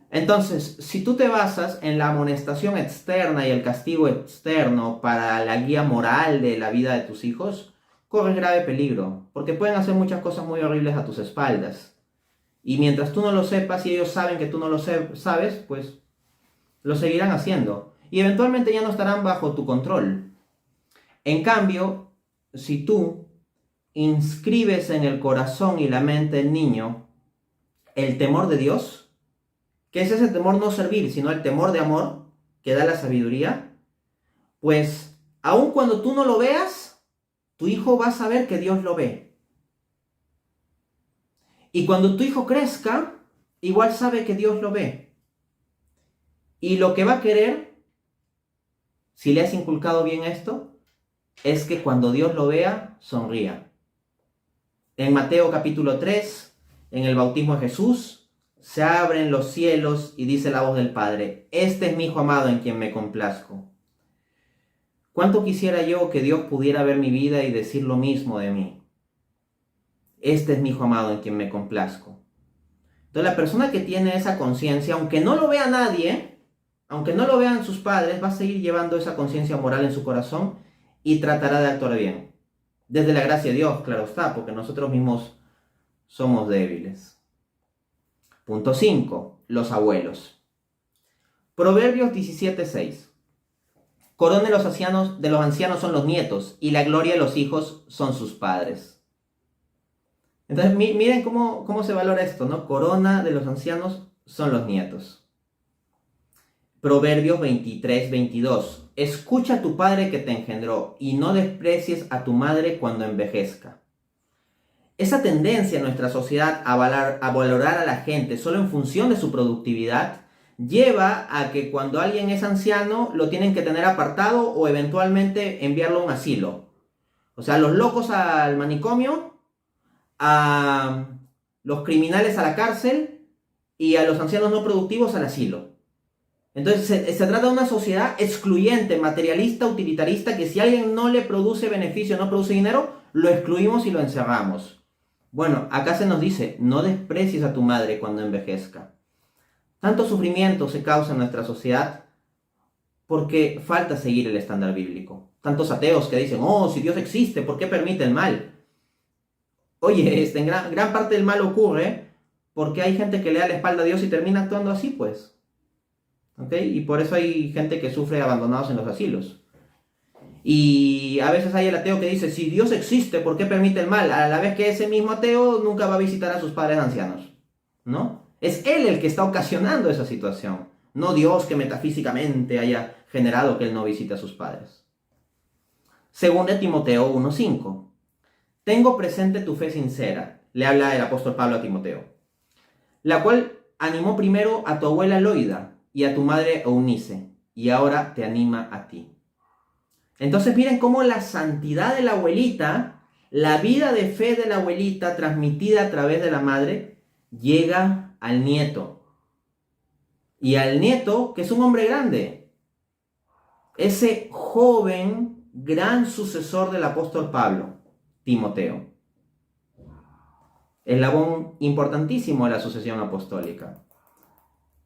Entonces, si tú te basas en la amonestación externa y el castigo externo para la guía moral de la vida de tus hijos, corres grave peligro, porque pueden hacer muchas cosas muy horribles a tus espaldas. Y mientras tú no lo sepas y ellos saben que tú no lo sabes, pues lo seguirán haciendo. Y eventualmente ya no estarán bajo tu control. En cambio, si tú inscribes en el corazón y la mente del niño el temor de Dios, que es ese temor no servir, sino el temor de amor que da la sabiduría, pues aun cuando tú no lo veas, tu hijo va a saber que Dios lo ve. Y cuando tu hijo crezca, igual sabe que Dios lo ve. Y lo que va a querer, si le has inculcado bien esto, es que cuando Dios lo vea, sonría. En Mateo capítulo 3, en el bautismo de Jesús, se abren los cielos y dice la voz del Padre: este es mi Hijo amado en quien me complazco. ¿Cuánto quisiera yo que Dios pudiera ver mi vida y decir lo mismo de mí? Este es mi Hijo amado en quien me complazco. Entonces la persona que tiene esa conciencia, aunque no lo vea nadie, aunque no lo vean sus padres, va a seguir llevando esa conciencia moral en su corazón y tratará de actuar bien. Desde la gracia de Dios, claro está, porque nosotros mismos somos débiles. Punto 5. Los abuelos. Proverbios 17:6. Corona de los ancianos son los nietos, y la gloria de los hijos son sus padres. Entonces miren cómo se valora esto, ¿no? Corona de los ancianos son los nietos. Proverbios 23:22. Escucha a tu padre que te engendró, y no desprecies a tu madre cuando envejezca. Esa tendencia en nuestra sociedad a valorar a la gente solo en función de su productividad lleva a que cuando alguien es anciano lo tienen que tener apartado o eventualmente enviarlo a un asilo. O sea, los locos al manicomio, a los criminales a la cárcel y a los ancianos no productivos al asilo. Entonces se trata de una sociedad excluyente, materialista, utilitarista, que si alguien no le produce beneficio, no produce dinero, lo excluimos y lo encerramos. Bueno, acá se nos dice: no desprecies a tu madre cuando envejezca. Tanto sufrimiento se causa en nuestra sociedad porque falta seguir el estándar bíblico. Tantos ateos que dicen: oh, si Dios existe, ¿por qué permite el mal? Oye, en gran parte del mal ocurre porque hay gente que le da la espalda a Dios y termina actuando así, pues. ¿Ok? Y por eso hay gente que sufre abandonados en los asilos. Y a veces hay el ateo que dice: si Dios existe, ¿por qué permite el mal? A la vez que ese mismo ateo nunca va a visitar a sus padres ancianos, ¿no? Es él el que está ocasionando esa situación, no Dios que metafísicamente haya generado que él no visite a sus padres. Según de Timoteo 1:5. Tengo presente tu fe sincera, le habla el apóstol Pablo a Timoteo, la cual animó primero a tu abuela Loida y a tu madre Eunice, y ahora te anima a ti. Entonces miren cómo la santidad de la abuelita, la vida de fe de la abuelita transmitida a través de la madre, llega al nieto. Y al nieto, que es un hombre grande, ese joven, gran sucesor del apóstol Pablo, Timoteo. Eslabón importantísimo de la sucesión apostólica,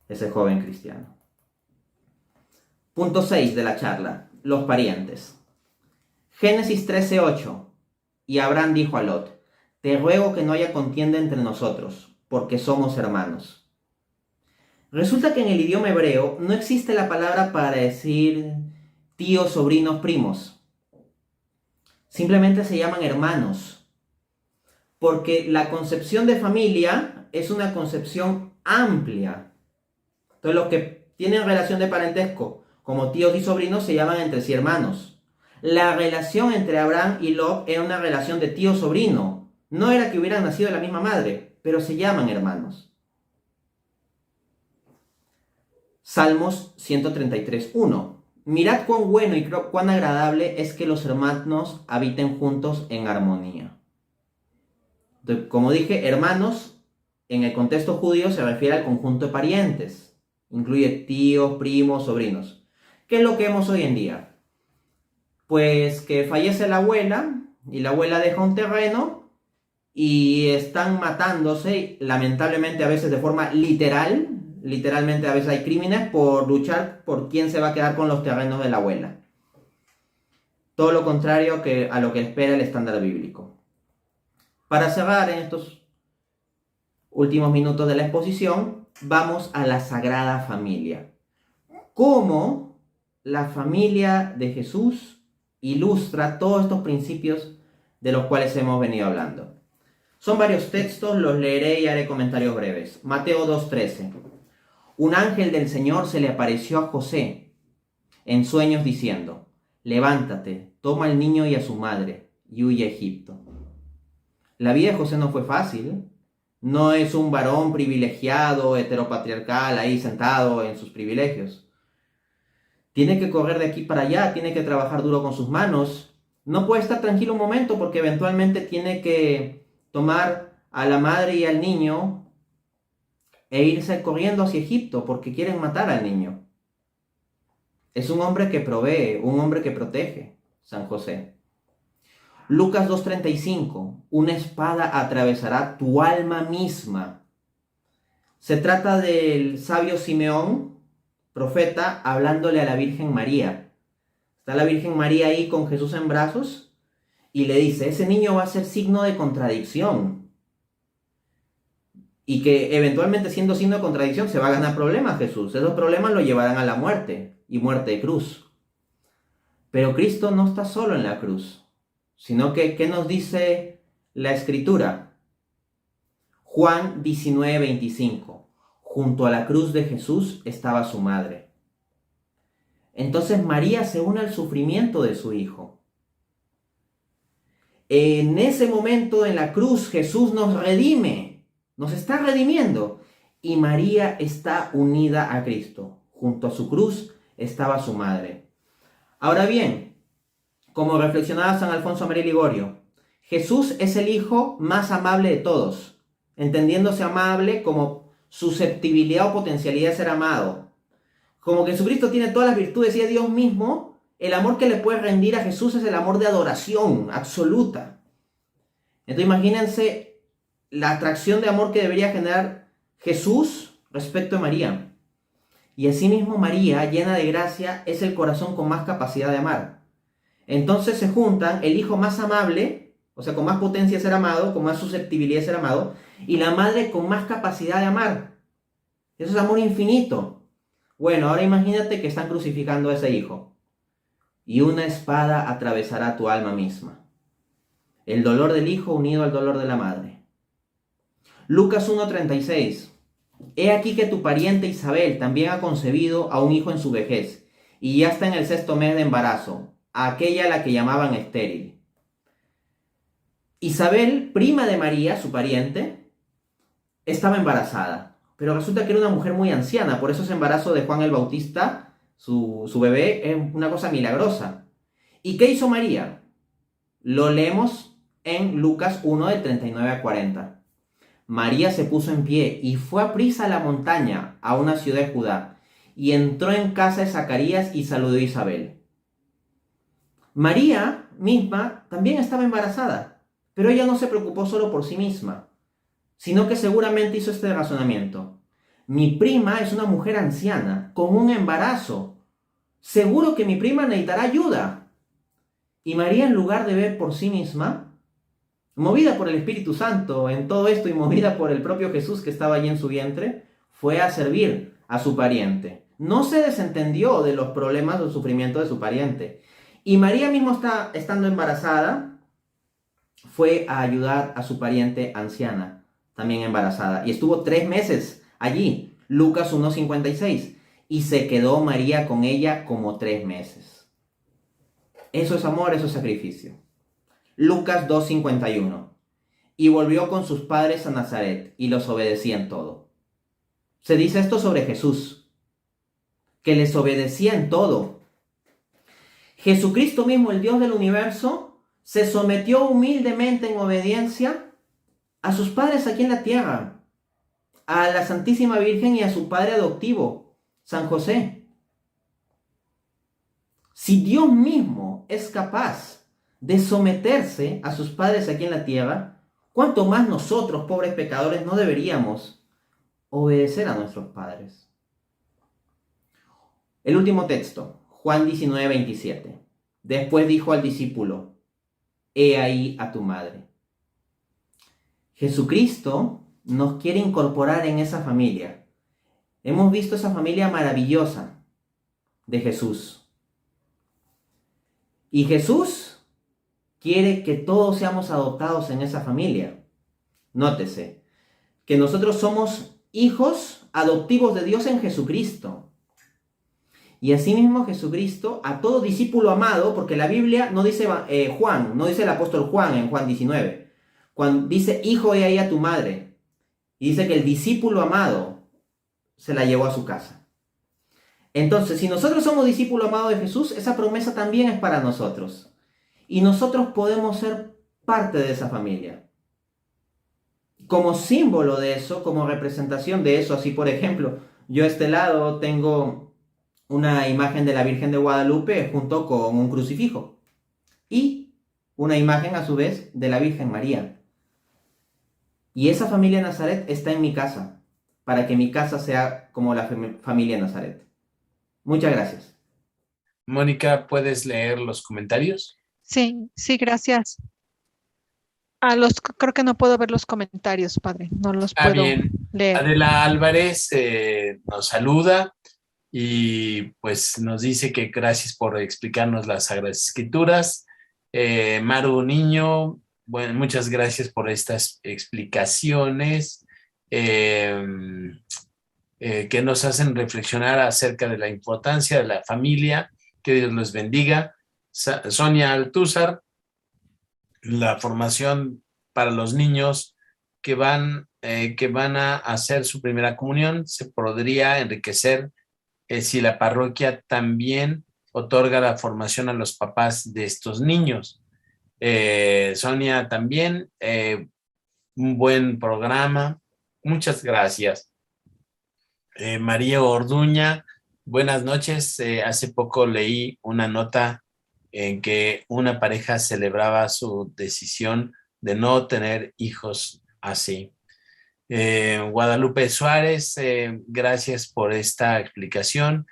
ese joven cristiano. Punto 6 de la charla: los parientes. Génesis 13:8. Y Abraham dijo a Lot: te ruego que no haya contienda entre nosotros, porque somos hermanos. Resulta que en el idioma hebreo no existe la palabra para decir tíos, sobrinos, primos. Simplemente se llaman hermanos, porque la concepción de familia es una concepción amplia. Entonces los que tienen relación de parentesco como tíos y sobrinos se llaman entre sí hermanos. La relación entre Abraham y Lot era una relación de tío-sobrino. No era que hubieran nacido de la misma madre, pero se llaman hermanos. Salmos 133:1. Mirad cuán bueno y cuán agradable es que los hermanos habiten juntos en armonía. Entonces, como dije, hermanos en el contexto judío se refiere al conjunto de parientes. Incluye tíos, primos, sobrinos. ¿Qué es lo que vemos hoy en día? Pues que fallece la abuela y la abuela deja un terreno y están matándose, lamentablemente a veces de forma literalmente a veces hay crímenes por luchar por quién se va a quedar con los terrenos de la abuela. Todo lo contrario a lo que espera el estándar bíblico. Para cerrar en estos últimos minutos de la exposición, vamos a la Sagrada Familia. ¿Cómo la familia de Jesús ilustra todos estos principios de los cuales hemos venido hablando? Son varios textos, los leeré y haré comentarios breves. Mateo 2:13. Un ángel del Señor se le apareció a José en sueños diciendo: levántate, toma al niño y a su madre y huye a Egipto. La vida de José no fue fácil. No es un varón privilegiado, heteropatriarcal, ahí sentado en sus privilegios. Tiene que correr de aquí para allá, tiene que trabajar duro con sus manos. No puede estar tranquilo un momento porque eventualmente tiene que tomar a la madre y al niño e irse corriendo hacia Egipto porque quieren matar al niño. Es un hombre que provee, un hombre que protege, San José. Lucas 2:35, una espada atravesará tu alma misma. Se trata del sabio Simeón, profeta, hablándole a la Virgen María. Está la Virgen María ahí con Jesús en brazos y le dice, ese niño va a ser signo de contradicción. Y que eventualmente siendo signo de contradicción se va a ganar problemas Jesús. Esos problemas lo llevarán a la muerte y muerte de cruz. Pero Cristo no está solo en la cruz, sino que, ¿qué nos dice la Escritura? Juan 19:25. Junto a la cruz de Jesús estaba su madre. Entonces María se une al sufrimiento de su hijo. En ese momento en la cruz Jesús nos redime, nos está redimiendo. Y María está unida a Cristo. Junto a su cruz estaba su madre. Ahora bien, como reflexionaba San Alfonso María Ligorio, Jesús es el hijo más amable de todos, entendiéndose amable como susceptibilidad o potencialidad de ser amado. Como que Jesucristo tiene todas las virtudes y es Dios mismo, el amor que le puede rendir a Jesús es el amor de adoración absoluta. Entonces imagínense la atracción de amor que debería generar Jesús respecto a María. Y asimismo María, llena de gracia, es el corazón con más capacidad de amar. Entonces se juntan el hijo más amable, o sea, con más potencia de ser amado, con más susceptibilidad de ser amado, y la madre con más capacidad de amar. Eso es amor infinito. Bueno, ahora imagínate que están crucificando a ese hijo. Y una espada atravesará tu alma misma. El dolor del hijo unido al dolor de la madre. Lucas 1:36. He aquí que tu pariente Isabel también ha concebido a un hijo en su vejez, y ya está en el 6º mes de embarazo, a aquella a la que llamaban estéril. Isabel, prima de María, su pariente, estaba embarazada, pero resulta que era una mujer muy anciana, por eso ese embarazo de Juan el Bautista, su bebé, es una cosa milagrosa. ¿Y qué hizo María? Lo leemos en Lucas 1, del 39 al 40. María se puso en pie y fue aprisa a la montaña, a una ciudad de Judá, y entró en casa de Zacarías y saludó a Isabel. María misma también estaba embarazada, pero ella no se preocupó solo por sí misma, sino que seguramente hizo este razonamiento. Mi prima es una mujer anciana, con un embarazo. Seguro que mi prima necesitará ayuda. Y María, en lugar de ver por sí misma, movida por el Espíritu Santo en todo esto y movida por el propio Jesús que estaba allí en su vientre, fue a servir a su pariente. No se desentendió de los problemas o sufrimiento de su pariente. Y María mismo estando embarazada, fue a ayudar a su pariente anciana, también embarazada. Y estuvo 3 meses allí, Lucas 1:56. Y se quedó María con ella como 3 meses. Eso es amor, eso es sacrificio. Lucas 2:51. Y volvió con sus padres a Nazaret, y los obedecía en todo. Se dice esto sobre Jesús, que les obedecía en todo. Jesucristo mismo, el Dios del universo, se sometió humildemente en obediencia a sus padres aquí en la tierra, a la Santísima Virgen y a su padre adoptivo, San José. Si Dios mismo es capaz de someterse a sus padres aquí en la tierra, ¿cuánto más nosotros, pobres pecadores, no deberíamos obedecer a nuestros padres? El último texto, Juan 19:27. Después dijo al discípulo, he ahí a tu madre. Jesucristo nos quiere incorporar en esa familia. Hemos visto esa familia maravillosa de Jesús. Y Jesús quiere que todos seamos adoptados en esa familia. Nótese que nosotros somos hijos adoptivos de Dios en Jesucristo. Y asimismo Jesucristo a todo discípulo amado, porque la Biblia no dice Juan, no dice el apóstol Juan en Juan 19. Cuando dice, hijo, he ahí a tu madre. Y dice que el discípulo amado se la llevó a su casa. Entonces, si nosotros somos discípulos amados de Jesús, esa promesa también es para nosotros. Y nosotros podemos ser parte de esa familia. Como símbolo de eso, como representación de eso, así por ejemplo, yo a este lado tengo una imagen de la Virgen de Guadalupe junto con un crucifijo. Y una imagen a su vez de la Virgen María. Y esa familia Nazaret está en mi casa, para que mi casa sea como la familia Nazaret. Muchas gracias. Mónica, ¿puedes leer los comentarios? Sí, sí, gracias. Creo que no puedo ver los comentarios, padre. No los Ah, puedo bien. leer. Adela Álvarez nos saluda y pues nos dice que gracias por explicarnos las Sagradas Escrituras. Maru Niño, bueno, muchas gracias por estas explicaciones que nos hacen reflexionar acerca de la importancia de la familia. Que Dios los bendiga. Sonia Altúzar, la formación para los niños que van a hacer su primera comunión se podría enriquecer si la parroquia también otorga la formación a los papás de estos niños. Sonia también, un buen programa. Muchas gracias. María Orduña, buenas noches. Hace poco leí una nota en que una pareja celebraba su decisión de no tener hijos así. Guadalupe Suárez, gracias por esta explicación.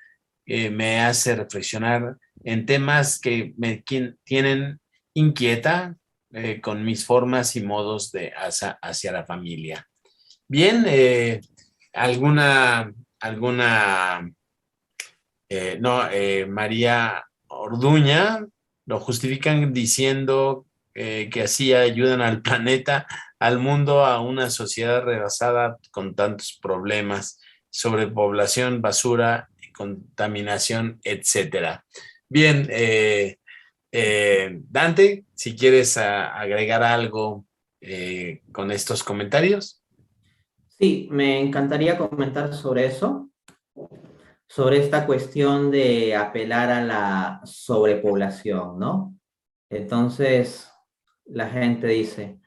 Me hace reflexionar en temas que me tienen inquieta con mis formas y modos de hacia la familia. Bien, alguna no, María Orduña lo justifican diciendo que así ayudan al planeta, al mundo, a una sociedad rebasada con tantos problemas, sobrepoblación, basura, contaminación, etcétera. Bien, Dante, si quieres agregar algo con estos comentarios. Sí, me encantaría comentar sobre eso, sobre esta cuestión de apelar a la sobrepoblación, ¿no? Entonces, la gente dice,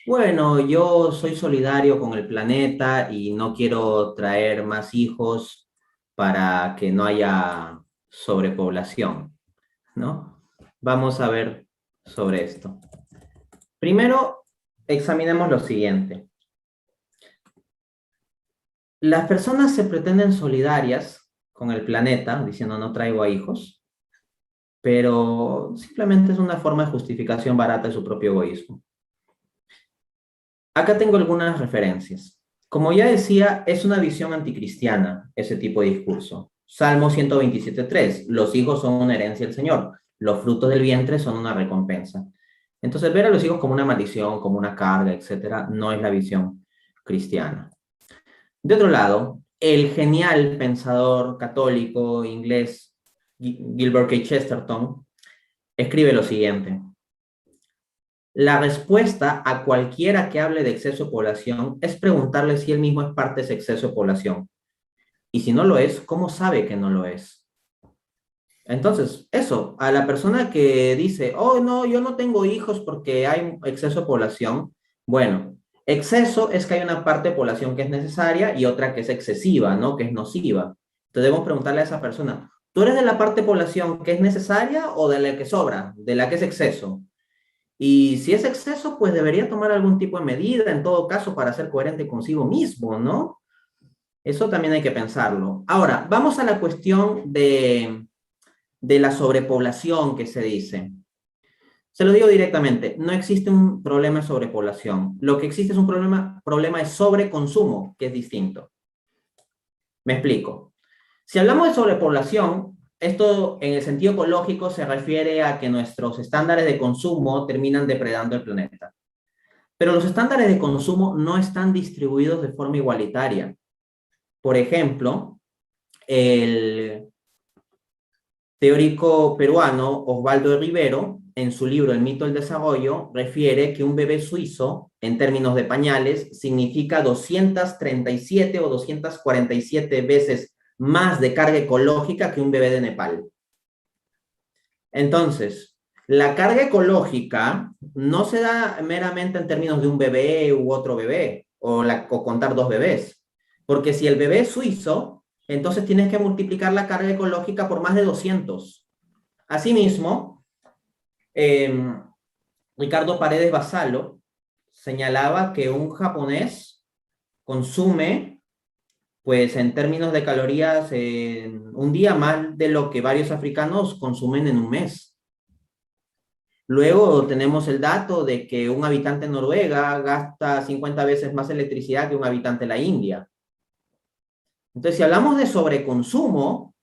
bueno, yo soy solidario con el planeta y no quiero traer más hijos para que no haya sobrepoblación, ¿no? Vamos a ver sobre esto. Primero, examinemos lo siguiente. Las personas se pretenden solidarias con el planeta, diciendo no traigo a hijos, pero simplemente es una forma de justificación barata de su propio egoísmo. Acá tengo algunas referencias. Como ya decía, es una visión anticristiana ese tipo de discurso. Salmo 127:3, los hijos son una herencia del Señor, los frutos del vientre son una recompensa. Entonces, ver a los hijos como una maldición, como una carga, etcétera, no es la visión cristiana. De otro lado, el genial pensador católico inglés Gilbert K. Chesterton escribe lo siguiente: la respuesta a cualquiera que hable de exceso de población es preguntarle si él mismo es parte de ese exceso de población. Y si no lo es, ¿cómo sabe que no lo es? Entonces, eso, a la persona que dice, oh, no, yo no tengo hijos porque hay exceso de población, bueno, exceso es que hay una parte de población que es necesaria y otra que es excesiva, ¿no? Que es nociva. Entonces debemos preguntarle a esa persona, ¿tú eres de la parte de población que es necesaria o de la que sobra, de la que es exceso? Y si es exceso, pues debería tomar algún tipo de medida, en todo caso, para ser coherente consigo mismo, ¿no? Eso también hay que pensarlo. Ahora, vamos a la cuestión de la sobrepoblación que se dice. Se lo digo directamente, no existe un problema de sobrepoblación. Lo que existe es un problema de sobreconsumo, que es distinto. Me explico. Si hablamos de sobrepoblación, esto en el sentido ecológico se refiere a que nuestros estándares de consumo terminan depredando el planeta. Pero los estándares de consumo no están distribuidos de forma igualitaria. Por ejemplo, el teórico peruano Osvaldo Rivero, en su libro El mito del desarrollo, refiere que un bebé suizo, en términos de pañales, significa 237 o 247 veces más de carga ecológica que un bebé de Nepal. Entonces, la carga ecológica no se da meramente en términos de un bebé u otro bebé, o contar dos bebés, porque si el bebé es suizo, entonces tienes que multiplicar la carga ecológica por más de 200. Asimismo, Ricardo Paredes Basalo señalaba que un japonés consume, pues en términos de calorías, un día más de lo que varios africanos consumen en un mes. Luego tenemos el dato de que un habitante de Noruega gasta 50 veces más electricidad que un habitante de la India. Entonces, si hablamos de sobreconsumo,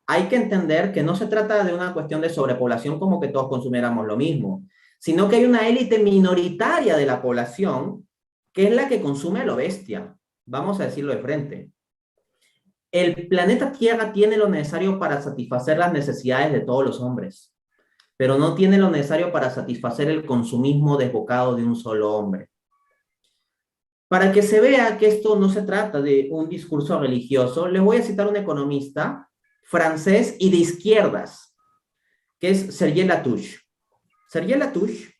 hay que entender que no se trata de una cuestión de sobrepoblación como que todos consumiéramos lo mismo, sino que hay una élite minoritaria de la población que es la que consume lo bestia. Vamos a decirlo de frente. El planeta Tierra tiene lo necesario para satisfacer las necesidades de todos los hombres, pero no tiene lo necesario para satisfacer el consumismo desbocado de un solo hombre. Para que se vea que esto no se trata de un discurso religioso, les voy a citar a un economista francés y de izquierdas, que es Serge Latouche. Serge Latouche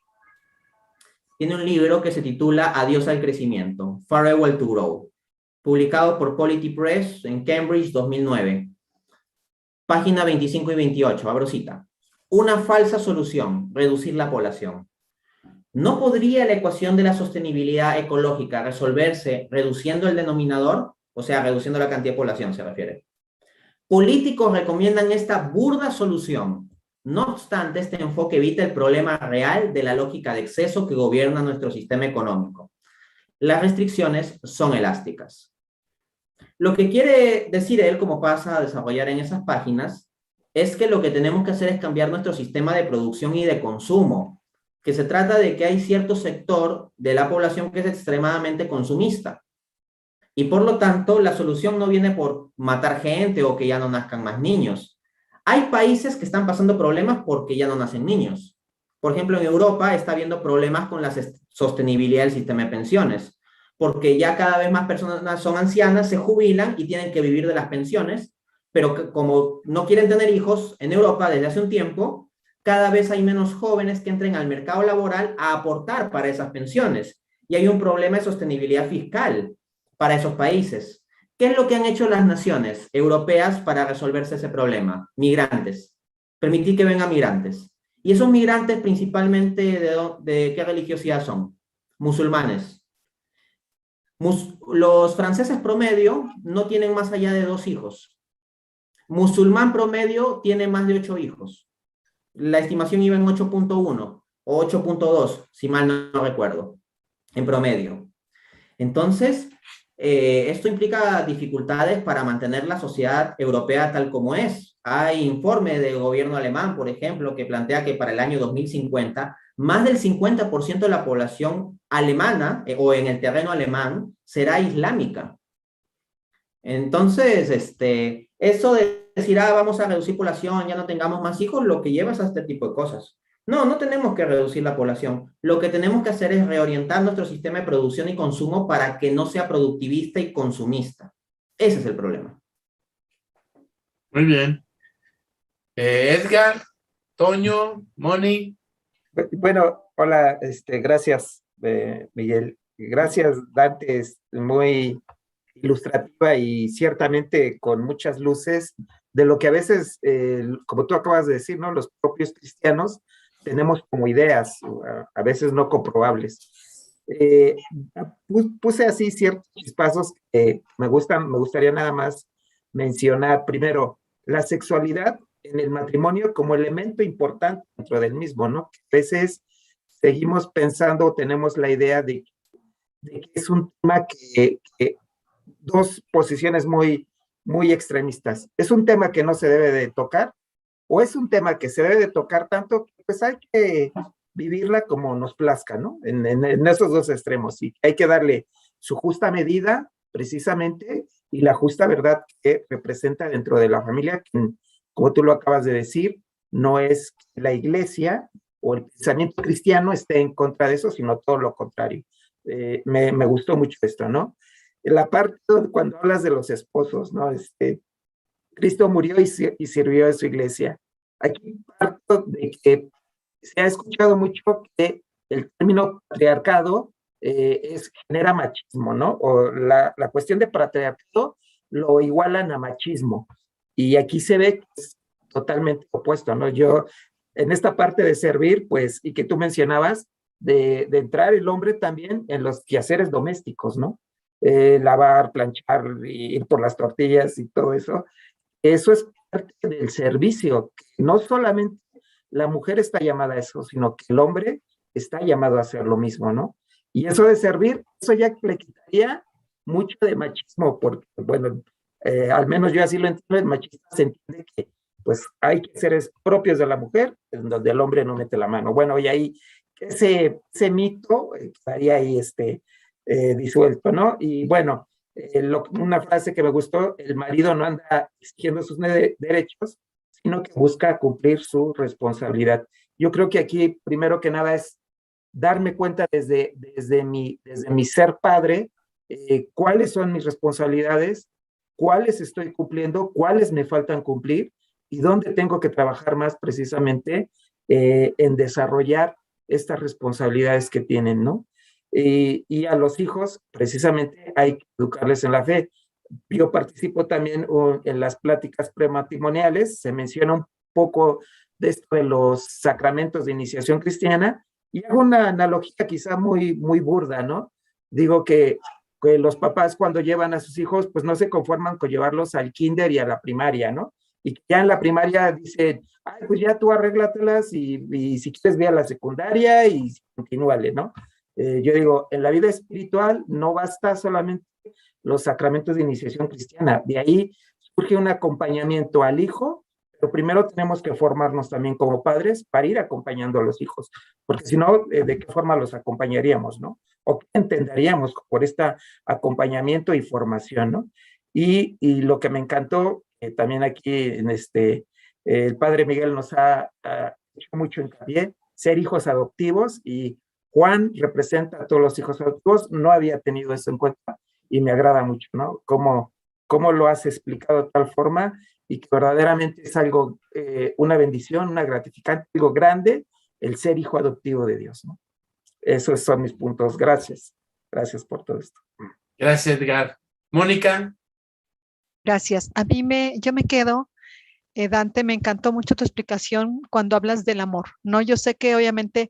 tiene un libro que se titula Adiós al crecimiento, Farewell to Grow, publicado por Polity Press en Cambridge 2009. Página 25 y 28, abro cita. Una falsa solución, reducir la población. ¿No podría la ecuación de la sostenibilidad ecológica resolverse reduciendo el denominador? O sea, reduciendo la cantidad de población, se refiere. Políticos recomiendan esta burda solución. No obstante, este enfoque evita el problema real de la lógica de exceso que gobierna nuestro sistema económico. Las restricciones son elásticas. Lo que quiere decir él, como pasa a desarrollar en esas páginas, es que lo que tenemos que hacer es cambiar nuestro sistema de producción y de consumo, que se trata de que hay cierto sector de la población que es extremadamente consumista. Y por lo tanto, la solución no viene por matar gente o que ya no nazcan más niños. Hay países que están pasando problemas porque ya no nacen niños. Por ejemplo, en Europa está habiendo problemas con la sostenibilidad del sistema de pensiones, porque ya cada vez más personas son ancianas, se jubilan y tienen que vivir de las pensiones, pero como no quieren tener hijos, en Europa desde hace un tiempo, cada vez hay menos jóvenes que entren al mercado laboral a aportar para esas pensiones. Y hay un problema de sostenibilidad fiscal para esos países. ¿Qué es lo que han hecho las naciones europeas para resolverse ese problema? Migrantes. Permitir que vengan migrantes. Y esos migrantes principalmente ¿de qué religiosidad son? Musulmanes. Los franceses promedio no tienen más allá de 2 hijos. Musulmán promedio tiene más de 8 hijos. La estimación iba en 8.1 o 8.2, si mal no recuerdo, en promedio. Entonces, esto implica dificultades para mantener la sociedad europea tal como es. Hay informe del gobierno alemán, por ejemplo, que plantea que para el año 2050, más del 50% de la población alemana o en el terreno alemán será islámica. Entonces, eso de decir, vamos a reducir población, ya no tengamos más hijos, lo que lleva es a este tipo de cosas. No, no tenemos que reducir la población. Lo que tenemos que hacer es reorientar nuestro sistema de producción y consumo para que no sea productivista y consumista. Ese es el problema. Muy bien. Edgar, Toño, Moni. Bueno, hola, gracias, Miguel. Gracias, Dante, es muy ilustrativa y ciertamente con muchas luces de lo que a veces, como tú acabas de decir, ¿no? Los propios cristianos tenemos como ideas, a veces no comprobables. Puse así ciertos pasos que me gustaría nada más mencionar. Primero, la sexualidad en el matrimonio como elemento importante dentro del mismo, ¿no? A veces seguimos pensando, tenemos la idea de que es un tema que dos posiciones muy extremistas. ¿Es un tema que no se debe de tocar? ¿O es un tema que se debe de tocar tanto que pues hay que vivirla como nos plazca, ¿no? En esos dos extremos, y hay que darle su justa medida, precisamente, y la justa verdad que representa dentro de la familia como tú lo acabas de decir, no es que la iglesia o el pensamiento cristiano esté en contra de eso, sino todo lo contrario. Me gustó mucho esto, ¿no? La parte cuando hablas de los esposos, ¿no? Cristo murió y sirvió a su iglesia. Aquí parto de que se ha escuchado mucho que el término patriarcado genera machismo, ¿no? O la cuestión de patriarcado lo igualan a machismo. Y aquí se ve que es totalmente opuesto, ¿no? Yo, en esta parte de servir, pues, y que tú mencionabas, de entrar el hombre también en los quehaceres domésticos, ¿no? Lavar, planchar, ir por las tortillas y todo eso. Eso es parte del servicio. No solamente la mujer está llamada a eso, sino que el hombre está llamado a hacer lo mismo, ¿no? Y eso de servir, eso ya le quitaría mucho de machismo, porque, bueno, al menos yo así lo entiendo, el machista se entiende que pues hay que seres propios de la mujer, en donde el hombre no mete la mano. Bueno, y ahí ese mito estaría ahí disuelto, ¿no? Y bueno, una frase que me gustó, el marido no anda exigiendo sus derechos, sino que busca cumplir su responsabilidad. Yo creo que aquí, primero que nada, es darme cuenta desde mi ser padre, cuáles son mis responsabilidades, cuáles estoy cumpliendo, cuáles me faltan cumplir y dónde tengo que trabajar más precisamente en desarrollar estas responsabilidades que tienen, ¿no? Y a los hijos, precisamente, hay que educarles en la fe. Yo participo también en las pláticas prematrimoniales, se menciona un poco de esto de los sacramentos de iniciación cristiana, y hago una analogía quizá muy, muy burda, ¿no? Digo que los papás cuando llevan a sus hijos, pues no se conforman con llevarlos al kinder y a la primaria, ¿no? Y ya en la primaria dicen, ay, pues ya tú arréglatelas y si quieres ve a la secundaria y continúale, ¿no? Yo digo, en la vida espiritual no basta solamente los sacramentos de iniciación cristiana, de ahí surge un acompañamiento al hijo, pero primero tenemos que formarnos también como padres para ir acompañando a los hijos, porque si no, ¿de qué forma los acompañaríamos, no? ¿O qué entenderíamos por este acompañamiento y formación, no? Y lo que me encantó, también aquí en el padre Miguel nos ha hecho mucho hincapié, ser hijos adoptivos, y Juan representa a todos los hijos adoptivos, no había tenido eso en cuenta y me agrada mucho, ¿no? Cómo lo has explicado de tal forma y que verdaderamente es algo, una bendición, una gratificante, algo grande, el ser hijo adoptivo de Dios, ¿no? Esos son mis puntos. Gracias. Gracias por todo esto. Gracias, Edgar. Mónica. Gracias. Yo me quedo, Dante, me encantó mucho tu explicación cuando hablas del amor, ¿no? Yo sé que obviamente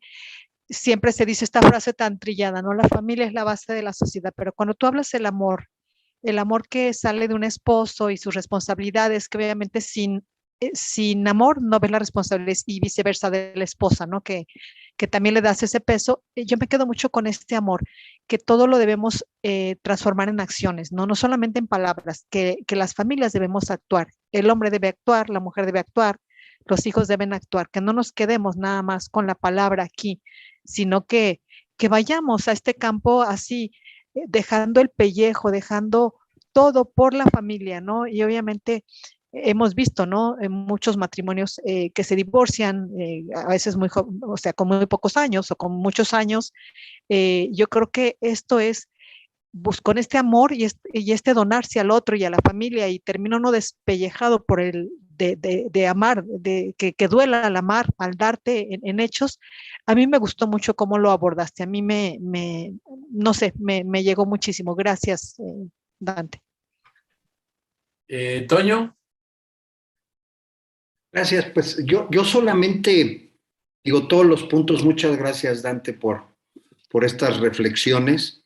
siempre se dice esta frase tan trillada, ¿no? La familia es la base de la sociedad, pero cuando tú hablas del amor, el amor que sale de un esposo y sus responsabilidades, que obviamente sin amor no ves las responsabilidades y viceversa de la esposa, ¿no? Que también le das ese peso. Yo me quedo mucho con este amor, que todo lo debemos transformar en acciones, ¿no? No solamente en palabras, que las familias debemos actuar. El hombre debe actuar, la mujer debe actuar, los hijos deben actuar, que no nos quedemos nada más con la palabra aquí, sino que vayamos a este campo así, dejando el pellejo, dejando todo por la familia, ¿no? Y obviamente hemos visto, ¿no? En muchos matrimonios que se divorcian, a veces o sea, con muy pocos años o con muchos años. Yo creo que esto es con este amor y este donarse al otro y a la familia, y termina uno despellejado por el de amar, que duela al amar, al darte en hechos. A mí me gustó mucho cómo lo abordaste, a mí no sé, me llegó muchísimo. Gracias, Dante. Toño. Gracias, pues yo solamente digo todos los puntos. Muchas gracias, Dante, por estas reflexiones.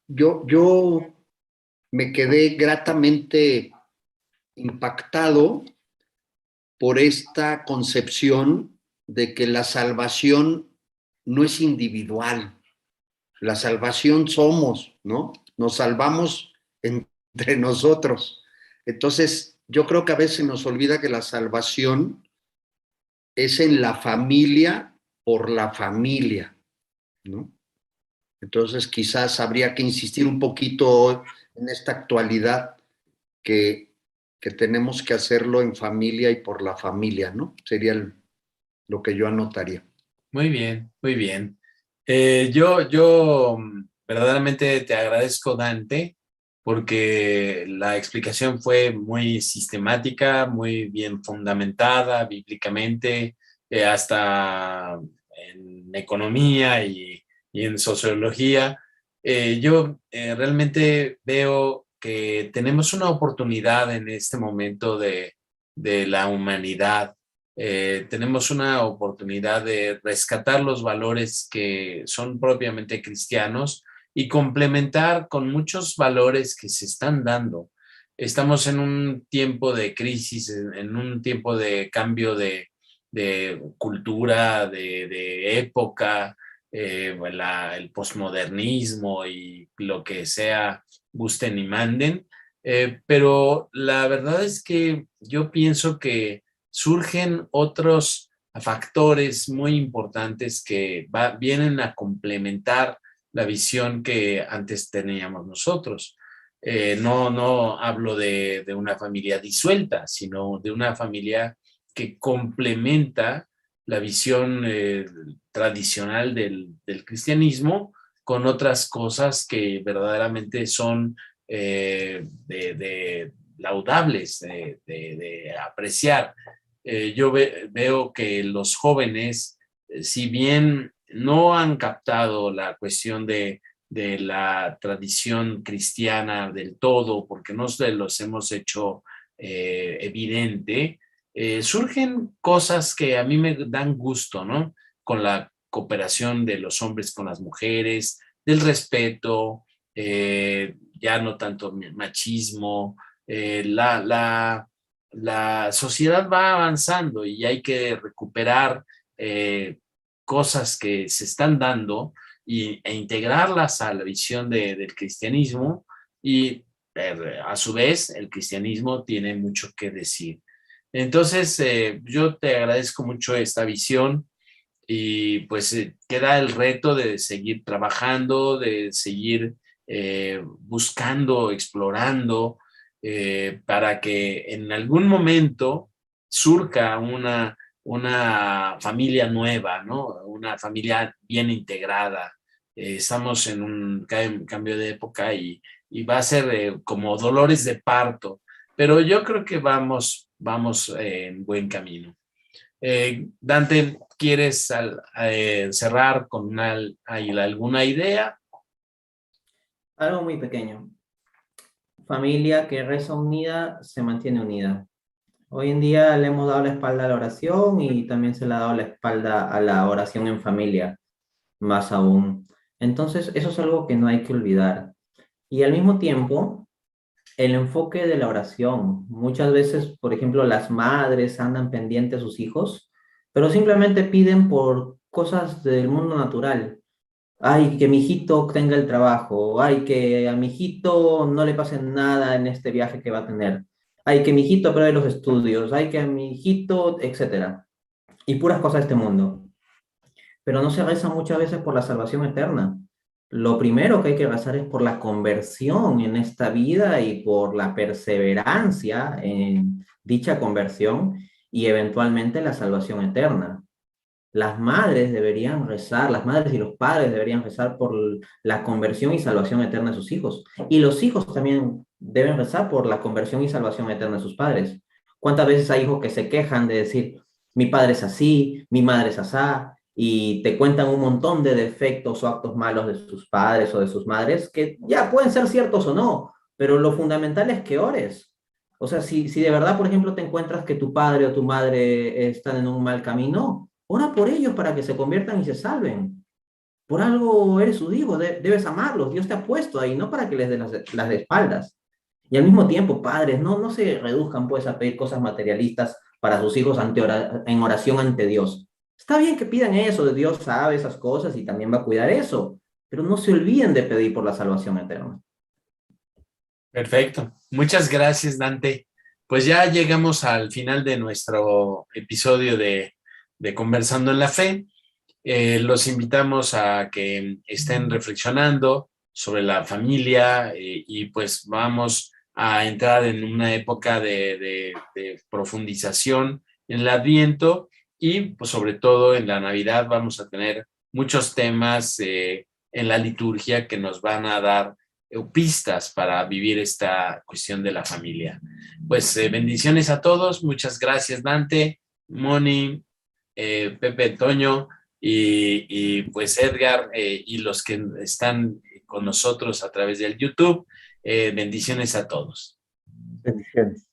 Yo me quedé gratamente impactado por esta concepción de que la salvación no es individual. La salvación somos, ¿no? Nos salvamos entre nosotros. Entonces, yo creo que a veces nos olvida que la salvación es en la familia, por la familia, ¿no? Entonces, quizás habría que insistir un poquito en esta actualidad que que tenemos que hacerlo en familia y por la familia, ¿no? Sería lo que yo anotaría. Muy bien, muy bien. Yo verdaderamente te agradezco, Dante, porque la explicación fue muy sistemática, muy bien fundamentada bíblicamente, hasta en economía y en sociología. Yo realmente veo que tenemos una oportunidad en este momento de la humanidad. Tenemos una oportunidad de rescatar los valores que son propiamente cristianos y complementar con muchos valores que se están dando. Estamos en un tiempo de crisis, en un tiempo de cambio de cultura, de época, el posmodernismo y lo que sea, gusten y manden. Pero la verdad es que yo pienso que surgen otros factores muy importantes que vienen a complementar la visión que antes teníamos nosotros. No hablo de una familia disuelta, sino de una familia que complementa la visión tradicional del cristianismo con otras cosas que verdaderamente son laudables de apreciar. Yo veo que los jóvenes, si bien no han captado la cuestión de la tradición cristiana del todo, porque no se los hemos hecho evidente, surgen cosas que a mí me dan gusto, ¿no? Con la cooperación de los hombres con las mujeres, del respeto, ya no tanto machismo, la sociedad va avanzando y hay que recuperar cosas que se están dando e integrarlas a la visión del cristianismo y a su vez el cristianismo tiene mucho que decir. Entonces, yo te agradezco mucho esta visión y pues queda el reto de seguir trabajando, de seguir buscando, explorando, para que en algún momento surja una familia nueva, ¿no? Una familia bien integrada. Estamos en un cambio de época y va a ser como dolores de parto, pero yo creo que vamos en buen camino. Dante, ¿quieres cerrar con alguna idea? Algo muy pequeño. Familia que reza unida se mantiene unida. Hoy en día le hemos dado la espalda a la oración y también se le ha dado la espalda a la oración en familia, más aún. Entonces, eso es algo que no hay que olvidar. Y al mismo tiempo, el enfoque de la oración. Muchas veces, por ejemplo, las madres andan pendientes a sus hijos, pero simplemente piden por cosas del mundo natural. Ay, que mi hijito tenga el trabajo. Ay, que a mi hijito no le pase nada en este viaje que va a tener. Ay, que mi hijito apruebe los estudios. Ay, que a mi hijito, etcétera. Y puras cosas de este mundo. Pero no se reza muchas veces por la salvación eterna. Lo primero que hay que rezar es por la conversión en esta vida y por la perseverancia en dicha conversión y eventualmente la salvación eterna. Las madres deberían rezar, las madres y los padres deberían rezar por la conversión y salvación eterna de sus hijos. Y los hijos también deben rezar por la conversión y salvación eterna de sus padres. ¿Cuántas veces hay hijos que se quejan de decir, mi padre es así, mi madre es asá, y te cuentan un montón de defectos o actos malos de sus padres o de sus madres, que ya pueden ser ciertos o no, pero lo fundamental es que ores. O sea, si de verdad, por ejemplo, te encuentras que tu padre o tu madre están en un mal camino, ora por ellos para que se conviertan y se salven. Por algo eres su hijo, debes amarlos. Dios te ha puesto ahí, no para que les des las espaldas. Y al mismo tiempo, padres, no se reduzcan pues a pedir cosas materialistas para sus hijos en oración ante Dios. Está bien que pidan eso, Dios sabe esas cosas y también va a cuidar eso, pero no se olviden de pedir por la salvación eterna. Perfecto. Muchas gracias, Dante. Pues ya llegamos al final de nuestro episodio de Conversando en la Fe. Los invitamos a que estén reflexionando sobre la familia y pues vamos a entrar en una época de profundización en el Adviento y pues, sobre todo en la Navidad vamos a tener muchos temas en la liturgia que nos van a dar pistas para vivir esta cuestión de la familia. Pues bendiciones a todos, muchas gracias Dante, Moni, Pepe, Toño y pues Edgar y los que están con nosotros a través del YouTube. Bendiciones a todos. Bendiciones.